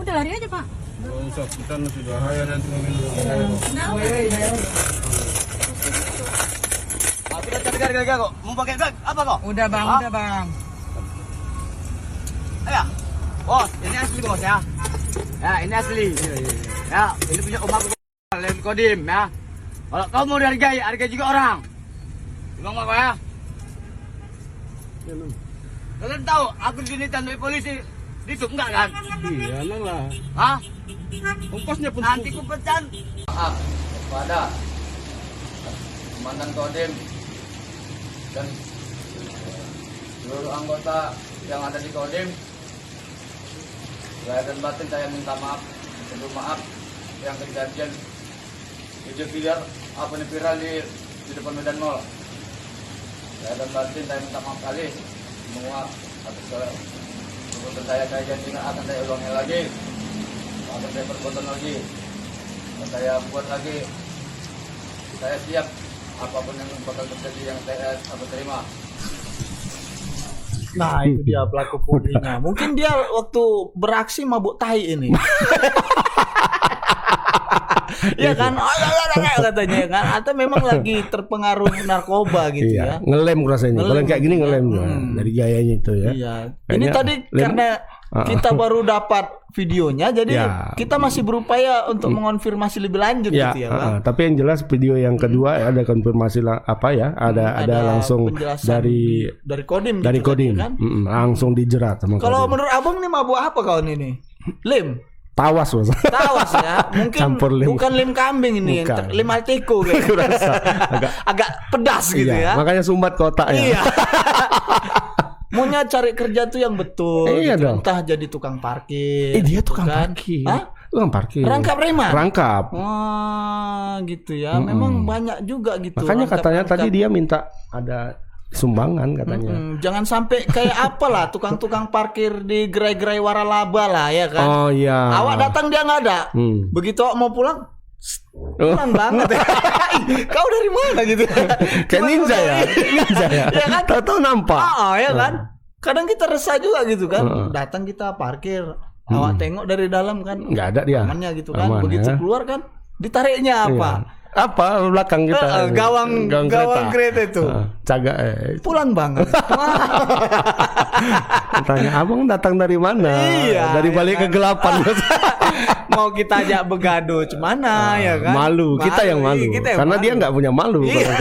S8: Udah lari aja, Pak.
S3: Kita masih bahaya nanti mobil.
S9: Sudah cari gara-gara kok. Mau pakai bag apa kok?
S8: Udah, Bang. Udah, Bang.
S9: Ya. Bos, ini asli bos ya. Ya, ini asli. Ya, ini punya om aku. Lem Kodim ya. Kalau kau mau dihargai, hargai juga orang. Gimana kok ya? Kalian tahu aku di sini tandai polisi itu enggak kan?
S2: Iya lah.
S9: Hah?
S2: Ongkosnya pun
S9: Nanti ku pecan. Maaf kepada mantan Kodim dan seluruh anggota yang ada di Kodim. Saya dan batin saya minta maaf, sebelum maaf yang kejadian video apa nih viral di depan Medan Mall. Saya dan batin saya minta maaf kali semua atas perbuatan saya janji nggak akan saya ulangi lagi, akan saya perbuatan lagi, dan saya buat lagi. Saya siap apapun yang bakal terjadi yang saya terima.
S1: Nah, itu dia pelaku punglinya. Mungkin dia waktu beraksi mabuk tai ini. Ya kan, katanya kan, atau memang lagi terpengaruh narkoba gitu ya.
S2: Ngelem rasanya. Kalau kayak gini ngelem dari gayanya itu ya.
S1: Iya. Ini tadi karena kita baru dapat videonya, jadi kita masih berupaya untuk mengonfirmasi lebih lanjut gitu ya, Bang.
S2: Tapi yang jelas video yang kedua ada konfirmasi apa ya? Ada langsung dari
S1: Kodim.
S2: Dari
S1: gitu
S2: Kodim.
S1: kan?
S2: Langsung dijerat sama
S1: Kalau
S2: Kodim.
S1: menurut Abang nih mabuk apa kawan ini? Lim.
S2: Tawas Mas.
S1: Tawas ya, mungkin
S2: Campur lim.
S1: bukan lim kambing ini,
S2: Bukan.
S1: lim altiko gitu. agak pedas gitu ya.
S2: Makanya sumbat kotaknya.
S1: Iya. Maunya cari kerja tuh yang betul.
S2: Iya
S1: gitu.
S2: dong.
S1: Entah jadi tukang parkir.
S2: Dia tukang
S1: kan?
S2: parkir.
S1: Hah?
S2: Tukang parkir.
S1: Rangkap preman.
S2: Rangkap.
S1: Wah, gitu ya. Memang banyak juga gitu.
S2: Makanya katanya
S1: rangkap.
S2: tadi dia minta ada sumbangan katanya.
S1: Jangan sampai kayak apalah tukang-tukang parkir di gerai-gerai waralaba lah ya kan.
S2: Oh iya.
S1: Awak datang dia nggak ada. Begitu awak mau pulang, pulang banget. Kau dari mana gitu?
S2: Kayak ninja ya. Ninja ya.
S1: Ya kan?
S2: Tahu-tahu nampak.
S1: Ya kan. Kadang kita resah juga gitu kan. Datang kita parkir, awak tengok dari dalam kan.
S2: Nggak ada dia.
S1: Amannya gitu kan.
S2: Aman,
S1: Begitu
S2: ya.
S1: keluar kan, ditariknya apa?
S2: Iya. Apa belakang kita?
S1: Gawang kereta itu.
S2: Caga
S1: Pulang banget.
S2: Tanya abang datang dari mana?
S1: Iya,
S2: dari balik
S1: kan?
S2: kegelapan.
S1: Mau kita ajak begado cemana ya kan?
S2: Malu, kita yang malu.
S1: Kita yang
S2: Karena
S1: malu.
S2: dia nggak punya malu.
S1: Iya.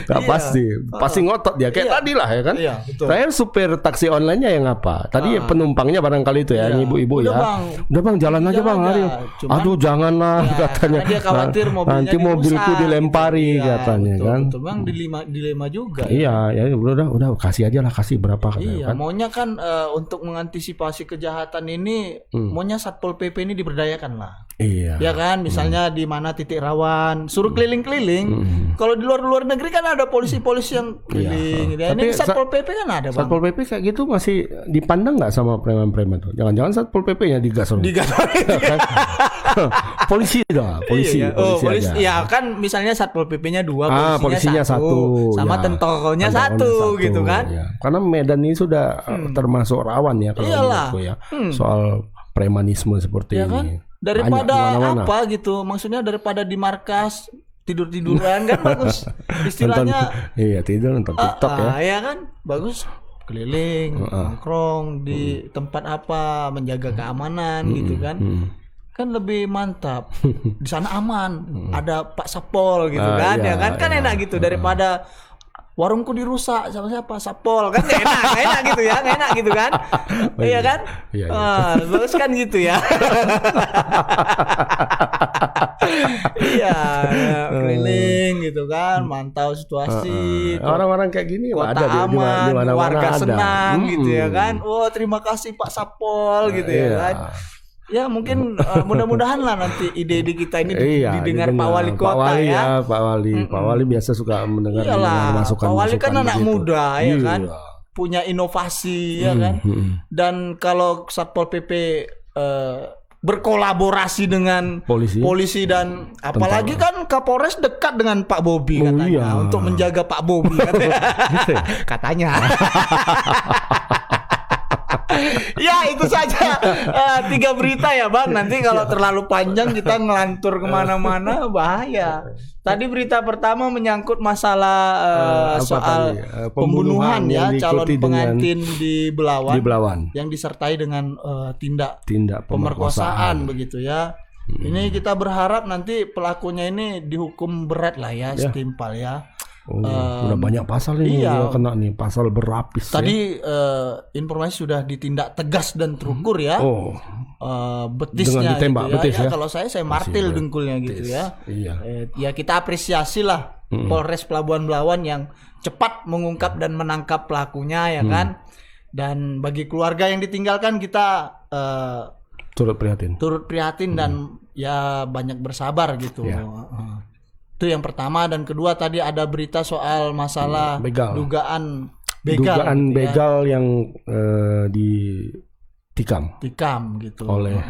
S2: Nggak
S1: Iya.
S2: pasti ngotot dia. Kayak
S1: Iya.
S2: tadi lah ya kan.
S1: Iya, betul.
S2: Terakhir supir taksi online-nya yang apa? Tadi penumpangnya barangkali itu ya,
S1: Iya.
S2: yang ibu-ibu
S1: Udah,
S2: ya.
S1: Bang.
S2: Udah bang, jalan aja
S1: Jalan
S2: bang.
S1: aja.
S2: Ayo.
S1: Cuman-
S2: Aduh janganlah
S1: Ya,
S2: katanya.
S1: karena dia khawatir mobilnya
S2: nanti mobilku
S1: dirusak,
S2: dilempari
S1: gitu. Iya,
S2: katanya
S1: betul,
S2: kan.
S1: Betul bang, dilema juga.
S2: Iya, ya udah kasih aja lah, kasih berapa katanya
S1: Iya,
S2: kan.
S1: maunya kan untuk mengantisipasi kejahatan ini, maunya Satpol PP ini diberdayakan lah.
S2: Iya.
S1: Ya kan, misalnya di mana titik rawan, suruh keliling-keliling. Kalau di luar negeri kan ada polisi-polisi yang keliling.
S2: Iya.
S1: Ini
S2: Tapi
S1: Satpol PP kan ada, Bang.
S2: Satpol PP kayak gitu masih dipandang nggak sama preman-preman tuh? Jangan-jangan Satpol PP-nya digas sama polisi dah, polisi.
S1: Iya.
S2: Polisi aja.
S1: Ya kan misalnya Satpol PP-nya 2,
S2: polisinya satu,
S1: sama
S2: ya.
S1: tentoronya
S2: Tentoronya
S1: satu gitu kan.
S2: Ya. Karena Medan ini sudah termasuk rawan ya kalau
S1: Iyalah.
S2: menurutku ya. Soal premanisme seperti
S1: Ya kan?
S2: ini.
S1: Daripada
S2: Banyak, mana-mana.
S1: apa gitu, maksudnya daripada di markas tidur-tiduran kan bagus. Istilahnya
S2: Iya, tidur nonton TikTok ya.
S1: ya kan? Bagus keliling, nongkrong di tempat apa, menjaga keamanan gitu kan. Kan lebih mantap. Di sana aman, ada Pak Sapol gitu kan,
S2: iya,
S1: ya kan? Kan
S2: iya.
S1: enak gitu daripada warungku dirusak sama siapa Sapol kan nggak enak gitu ya, nggak enak gitu kan. Iya kan?
S2: Iya,
S1: Bagus kan gitu ya. Iya, keliling gitu kan, mantau situasi.
S2: Orang-orang kayak gini
S1: Kota
S2: ada di
S1: aman,
S2: mana-mana
S1: warga
S2: ada.
S1: senang gitu ya kan. Oh, terima kasih Pak Sapol gitu ya
S2: Iya.
S1: kan. Ya mungkin mudah-mudahan lah nanti ide-ide kita ini didengar Pak Wali Kota
S2: Pak Wali
S1: ya.
S2: Pak Wali biasa suka mendengar
S1: Iyalah,
S2: masukan.
S1: Pak Wali kan anak muda ya kan. punya inovasi ya kan. Dan kalau Satpol PP berkolaborasi dengan polisi dan apalagi kan Kapolres dekat dengan Pak Bobi katanya untuk menjaga Pak Bobi katanya. Ya itu saja 3 berita ya Bang. Nanti kalau terlalu panjang kita ngelantur kemana-mana bahaya. Tadi berita pertama menyangkut masalah soal pembunuhan ya calon pengantin di Belawan yang disertai dengan tindak pemerkosaan begitu ya. Ini kita berharap nanti pelakunya ini dihukum berat lah ya, setimpal ya.
S2: Udah banyak pasal ini dia kena nih, pasal berlapis.
S1: Tadi informasi sudah ditindak tegas dan terukur ya. Betisnya
S2: dengan ditembak,
S1: gitu ya.
S2: betis ya.
S1: Kalau saya martil dengkulnya gitu ya. Ya kita apresiasi lah Polres Pelabuhan Belawan yang cepat mengungkap dan menangkap pelakunya ya kan. Dan bagi keluarga yang ditinggalkan kita
S2: turut prihatin
S1: dan ya banyak bersabar gitu. Itu yang pertama. Dan kedua tadi ada berita soal masalah dugaan begal yang ditikam
S2: gitu
S1: oleh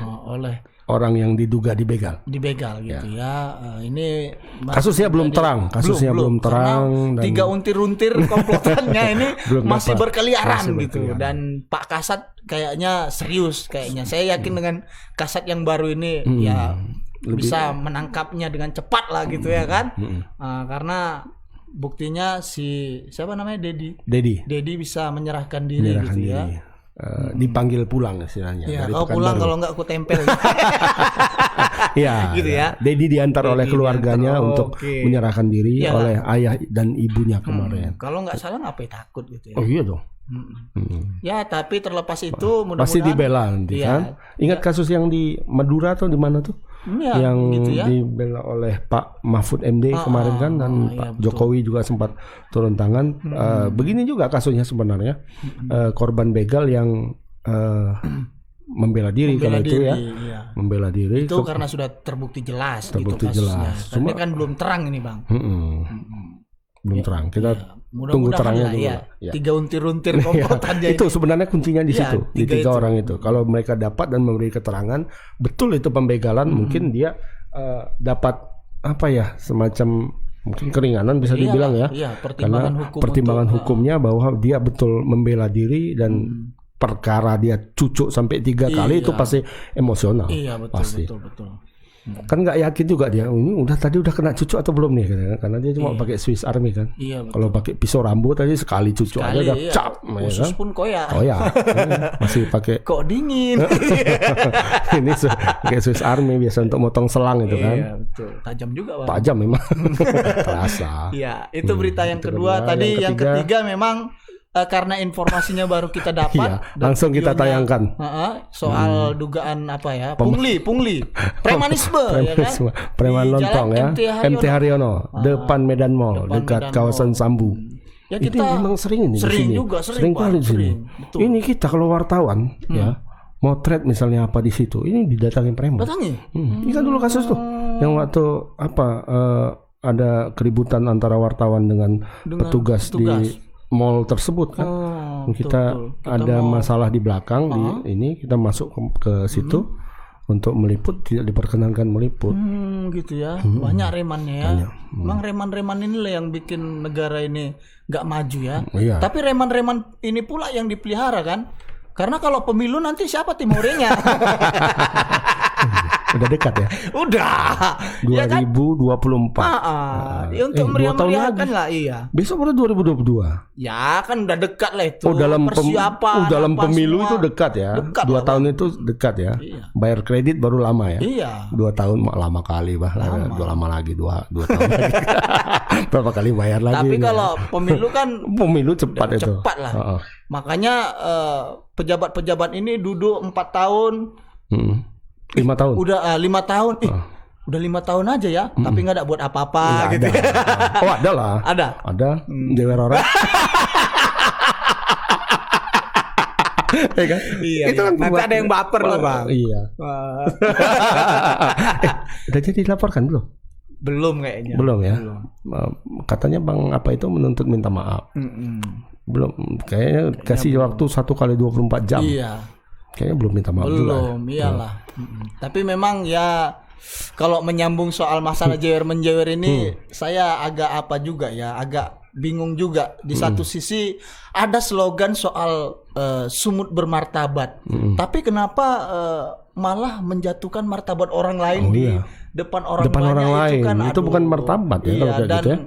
S2: orang yang diduga dibegal
S1: gitu ya. Ini
S2: kasusnya belum terang, dan
S1: 3 untir-untir komplotannya ini masih berkeliaran gitu. Dan Pak Kasat kayaknya serius kayaknya. Saya yakin dengan Kasat yang baru ini ya bisa menangkapnya dengan cepat lah gitu ya kan. Karena buktinya siapa namanya Dedi bisa menyerahkan diri gitu ya.
S2: Dipanggil pulang istilahnya.
S1: Ya, kau pulang kalau enggak aku tempel.
S2: Ya,
S1: gitu ya.
S2: Dedi diantar oleh keluarganya untuk menyerahkan diri oleh ayah dan ibunya kemarin.
S1: Kalau nggak salah ngapain takut gitu ya.
S2: Oh iya dong.
S1: Ya, tapi terlepas itu mudah-mudahan
S2: pasti dibela nanti kan. Ingat kasus yang di Madura atau di mana tuh? Yang
S1: gitu ya.
S2: Dibela oleh Pak Mahfud MD kemarin kan, dan Pak Jokowi juga sempat turun tangan. Begini juga kasusnya sebenarnya. Korban begal yang membela diri kalau itu ya. Membela diri.
S1: Itu karena sudah terbukti jelas gitu kasusnya. Tapi kan belum terang ini, Bang.
S2: Belum terang. Kita tunggu terangnya dulu.
S1: Ya. 3 untir-untir komplotannya
S2: itu sebenarnya kuncinya di situ, di 3 orang itu. Kalau mereka dapat dan memberi keterangan betul itu pembegalan, mungkin dia dapat apa ya, semacam mungkin keringanan bisa dibilang ya. Karena pertimbangan hukumnya bahwa dia betul membela diri dan perkara dia cucuk sampai 3 kali itu pasti emosional.
S1: Iya, betul, betul.
S2: Kan nggak yakin juga dia ini tadi udah kena cucuk atau belum nih, karena dia cuma pakai Swiss Army kan. Kalau pakai pisau rambut tadi sekali cucuk aja udah cap,
S1: khusus pun koyak.
S2: Masih pakai
S1: kok dingin.
S2: Ini pakai Swiss Army biasa untuk motong selang itu kan.
S1: Iya, betul. Tajam juga, Bang.
S2: Tajam memang. Terasa.
S1: Iya, itu berita yang kedua. Tadi yang ketiga memang karena informasinya baru kita dapat,
S2: langsung kita tayangkan
S1: soal dugaan apa ya, pungli, premanisme, ya kan?
S2: Preman lontong ya, MT Haryono, depan Medan Mall, dekat kawasan Sambu.
S1: Ya, kita
S2: memang sering ini
S1: sering
S2: di sini.
S1: juga,
S2: Kali di sini. Ini kita kalau wartawan ya, motret misalnya apa di situ, ini didatangin preman. Ini kan dulu kasus tuh, yang waktu ada keributan antara wartawan dengan petugas di mall tersebut kan. Kita ada masalah di belakang di ini, kita masuk ke situ untuk meliput, tidak diperkenankan meliput.
S1: Gitu ya. Banyak remannya ya. Memang reman-reman inilah yang bikin negara ini nggak maju ya. Tapi reman-reman ini pula yang dipelihara kan. Karena kalau pemilu nanti siapa timurenya?
S2: Udah dekat ya?
S1: Udah.
S2: 2024.
S1: Untuk meriahkan lah,
S2: Besok baru 2022.
S1: Ya kan udah dekat lah itu.
S2: Dalam
S1: persiapan.
S2: Dalam pemilu semua. Itu dekat ya. 2 tahun itu dekat ya. Bayar kredit baru lama ya. 2 tahun lama kali bah. Lama lagi 2 tahun lagi. Berapa kali bayar lagi?
S1: Tapi kalau pemilu kan
S2: pemilu cepat itu.
S1: Cepat lah. Makanya pejabat-pejabat ini duduk 4 tahun.
S2: 5 tahun.
S1: Udah 5 tahun. Udah 5 tahun aja ya, tapi nggak ada buat apa-apa gitu.
S2: Ada lah. Ada. Dewer orang. Kan?
S1: Itu kan nanti ada yang baper loh, Bang.
S2: Iya. Udah jadi dilaporkan belum?
S1: Belum kayaknya.
S2: Belum ya. Katanya Bang apa itu menuntut minta maaf. Belum, kayaknya kasih waktu 1x24 jam.
S1: Iya.
S2: Kayaknya belum minta maaf juga.
S1: Belum, iyalah. Tapi memang ya kalau menyambung soal masalah jewer menjewer ini, saya agak apa juga ya, agak bingung juga. Di satu sisi ada slogan soal sumut bermartabat, tapi kenapa malah menjatuhkan martabat orang lain di depan orang banyak?
S2: Itu bukan martabat ya, kalau kayak
S1: dan
S2: gitu ya.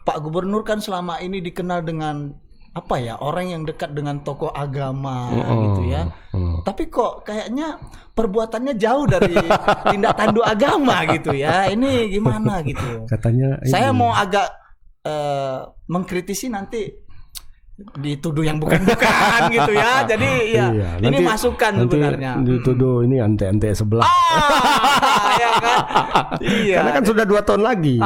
S1: Pak Gubernur kan selama ini dikenal dengan apa ya, orang yang dekat dengan tokoh agama gitu ya. Tapi kok kayaknya perbuatannya jauh dari tindak tanduk agama gitu ya. Ini gimana gitu?
S2: Katanya
S1: saya mau agak mengkritisi nanti dituduh yang bukan-bukan gitu ya. Jadi ya ini masukan
S2: nanti
S1: sebenarnya.
S2: Dituduh ini ante-ante sebelah.
S1: Ya kan? Iya.
S2: Karena kan sudah 2 tahun lagi.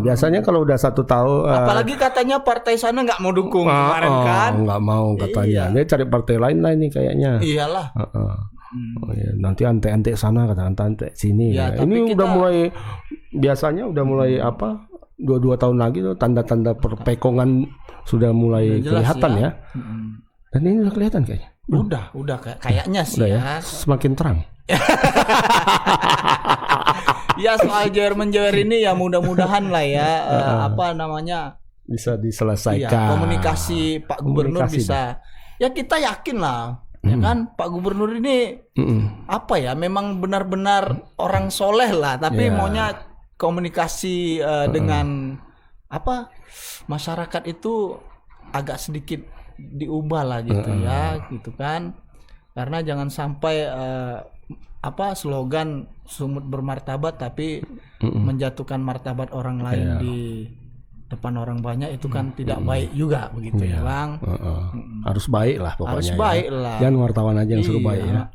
S2: Biasanya kalau udah 1 tahun.
S1: Apalagi katanya partai sana nggak mau dukung kemarin kan?
S2: Nggak mau katanya. Dia cari partai lain lah ini kayaknya.
S1: Iyalah.
S2: Nanti ante-ante sana, kata ante sini.
S1: Ya,
S2: ini udah mulai, biasanya udah mulai apa? 2 tahun lagi tuh tanda-tanda perpekongan sudah mulai kelihatan ya. Dan ini udah kelihatan kayaknya.
S1: Udah kayaknya sih ya.
S2: Semakin terang.
S1: Ya soal jewer-menjewer ini ya mudah-mudahan lah ya apa namanya
S2: bisa diselesaikan.
S1: Ya, komunikasi Pak Gubernur bisa. Ya kita yakin lah. Ya kan Pak Gubernur ini apa ya, memang benar-benar orang soleh lah, tapi maunya komunikasi dengan apa masyarakat itu agak sedikit diubah lah gitu ya, gitu kan. Karena jangan sampai apa slogan sumut bermartabat tapi menjatuhkan martabat orang lain di depan orang banyak, itu kan tidak baik juga begitu ya Bang.
S2: Harus baik lah pokoknya.
S1: Harus baik lah.
S2: Jangan wartawan aja yang suruh baik ya.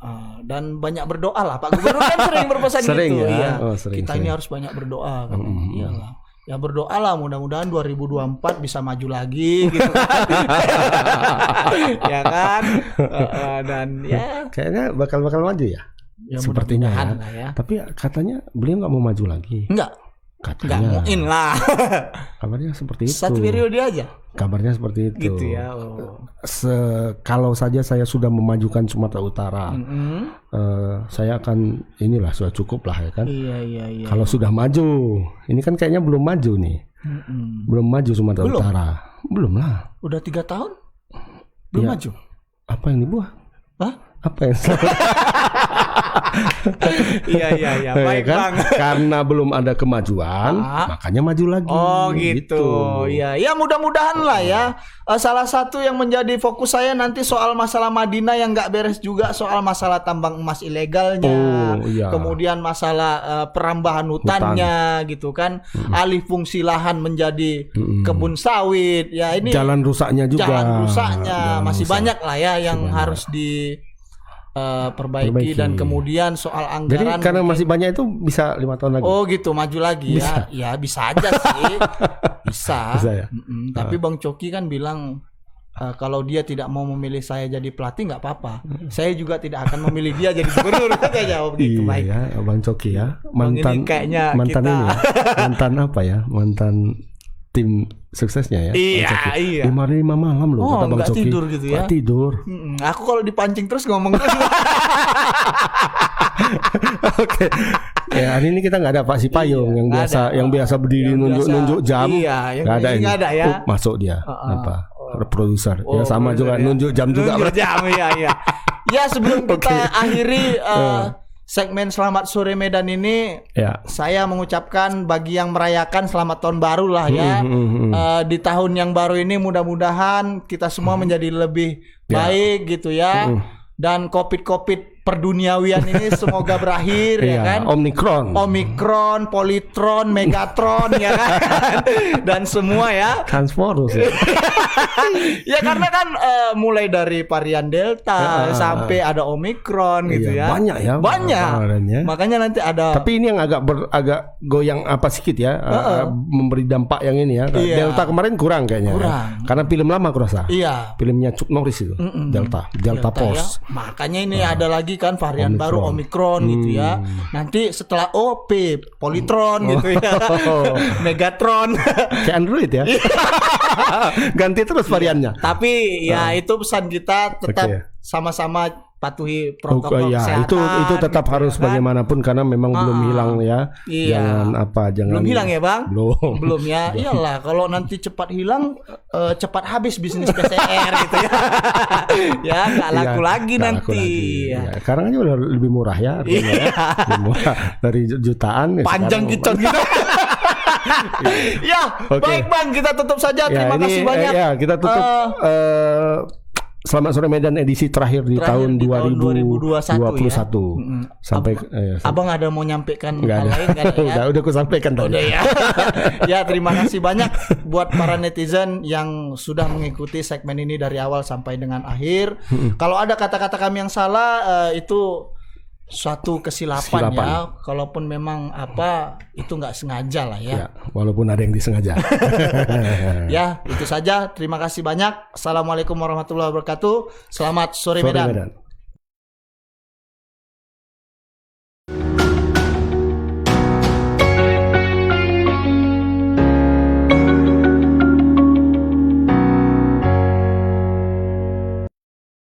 S1: Dan banyak berdoa lah. Pak Gubernur kan sering berpesan
S2: sering
S1: gitu.
S2: Ya?
S1: Sering, kita ini harus banyak berdoa kan. Iyalah. Ya berdoa lah, mudah-mudahan 2024 bisa maju lagi gitu kan. Ya kan. Dan ya
S2: kayaknya bakal maju ya. Sepertinya
S1: ya.
S2: Tapi katanya beliau nggak mau maju lagi.
S1: Enggak.
S2: Katanya.
S1: Nggak mungkin lah.
S2: Kabarnya seperti itu.
S1: Satu periode aja.
S2: Kabarnya seperti itu.
S1: Gitu ya.
S2: Kalau saja saya sudah memajukan Sumatera Utara, saya akan inilah sudah cukup lah ya kan.
S1: Iya.
S2: Kalau sudah maju, ini kan kayaknya belum maju nih. Belum maju Sumatera Utara. Belum lah.
S1: Udah 3 tahun? Belum maju.
S2: Apa yang dibuat?
S1: Hah?
S2: Apa yang
S1: Iya. Baik
S2: kan?
S1: Bang.
S2: Karena belum ada kemajuan, makanya maju lagi.
S1: Oh gitu. Iya. Ya mudah-mudahan lah ya. Salah satu yang menjadi fokus saya nanti soal masalah Madinah yang nggak beres juga, soal masalah tambang emas ilegalnya. Kemudian masalah perambahan hutannya gitu kan. Alih fungsi lahan menjadi kebun sawit. Ya ini
S2: jalan rusaknya juga.
S1: Masih banyak lah ya yang harus di perbaiki. Dan kemudian soal anggaran.
S2: Jadi karena masih banyak itu bisa 5 tahun lagi.
S1: Oh gitu, maju lagi bisa. Ya bisa aja sih. Bisa ya? Tapi Bang Coki kan bilang kalau dia tidak mau memilih saya jadi pelatih nggak apa-apa. Saya juga tidak akan memilih dia jadi gubernur. Saya jawab gitu.
S2: Iya ya, Bang Coki ya. Mantan ini ya. Mantan apa ya? Mantan tim suksesnya ya.
S1: Iya.
S2: 5 malam loh kata Bang Coki.
S1: Tidur gitu ya.
S2: Gak tidur.
S1: Aku kalau dipancing terus ngomong terus.
S2: Oke. Ya hari ini kita nggak ada Pak Sipayung yang biasa berdiri nunjuk jam.
S1: Iya,
S2: nggak ada ini.
S1: Nggak ada ya.
S2: Masuk dia. Produser. Ya sama juga nunjuk jam juga.
S1: Nunjuk jam iya. Ya sebelum kita akhiri segmen Selamat Sore Medan ini, saya mengucapkan bagi yang merayakan selamat tahun baru lah ya. Di tahun yang baru ini mudah-mudahan kita semua menjadi lebih baik gitu ya. Dan COVID perduniawian ini semoga berakhir ya kan. Omikron, Politron, Megatron ya kan. Dan semua ya.
S2: Transformers ya.
S1: Ya karena kan mulai dari varian Delta sampai ada Omikron gitu ya.
S2: Banyak ya.
S1: Makanya nanti ada.
S2: Tapi ini yang agak goyang apa sedikit ya. Memberi dampak yang ini ya. Delta kemarin kurang kayaknya. Karena film lama aku rasa.
S1: Iya.
S2: Filmnya Chuck Norris itu. Delta Force.
S1: Ya. Makanya ini ada lagi kan varian baru Omicron gitu ya. Nanti setelah P Polytron gitu ya. Megatron.
S2: Kayak Android ya. Ganti terus variannya.
S1: Tapi ya itu pesan kita tetap sama-sama patuhi protokol kesehatan.
S2: Itu tetap
S1: gitu
S2: harus
S1: kan.
S2: bagaimanapun karena memang belum hilang ya.
S1: Iya.
S2: Jangan
S1: belum hilang ya Bang?
S2: Belum
S1: ya. Iyalah kalau nanti cepat hilang cepat habis bisnis PCR gitu ya. Ya nggak laku lagi
S2: nggak
S1: nanti.
S2: laku lagi. Ya. Sekarang aja udah lebih murah ya. Lebih murah dari jutaan.
S1: Panjang gitu. Ya, baik Bang, kita tutup saja. Terima kasih banyak.
S2: Ya, kita tutup. Selamat sore Medan edisi terakhir di tahun 2021. Sampai
S1: Abang ada mau nyampaikan hal lain kan ya?
S2: Udah aku sampaikan tadi.
S1: Udah ya. Ya, terima kasih banyak buat para netizen yang sudah mengikuti segmen ini dari awal sampai dengan akhir. Kalau ada kata-kata kami yang salah itu suatu kesilapan ya. Kalaupun memang itu nggak sengaja lah ya.
S2: Walaupun ada yang disengaja.
S1: Ya, itu saja. Terima kasih banyak. Assalamualaikum warahmatullahi wabarakatuh. Selamat sore Medan.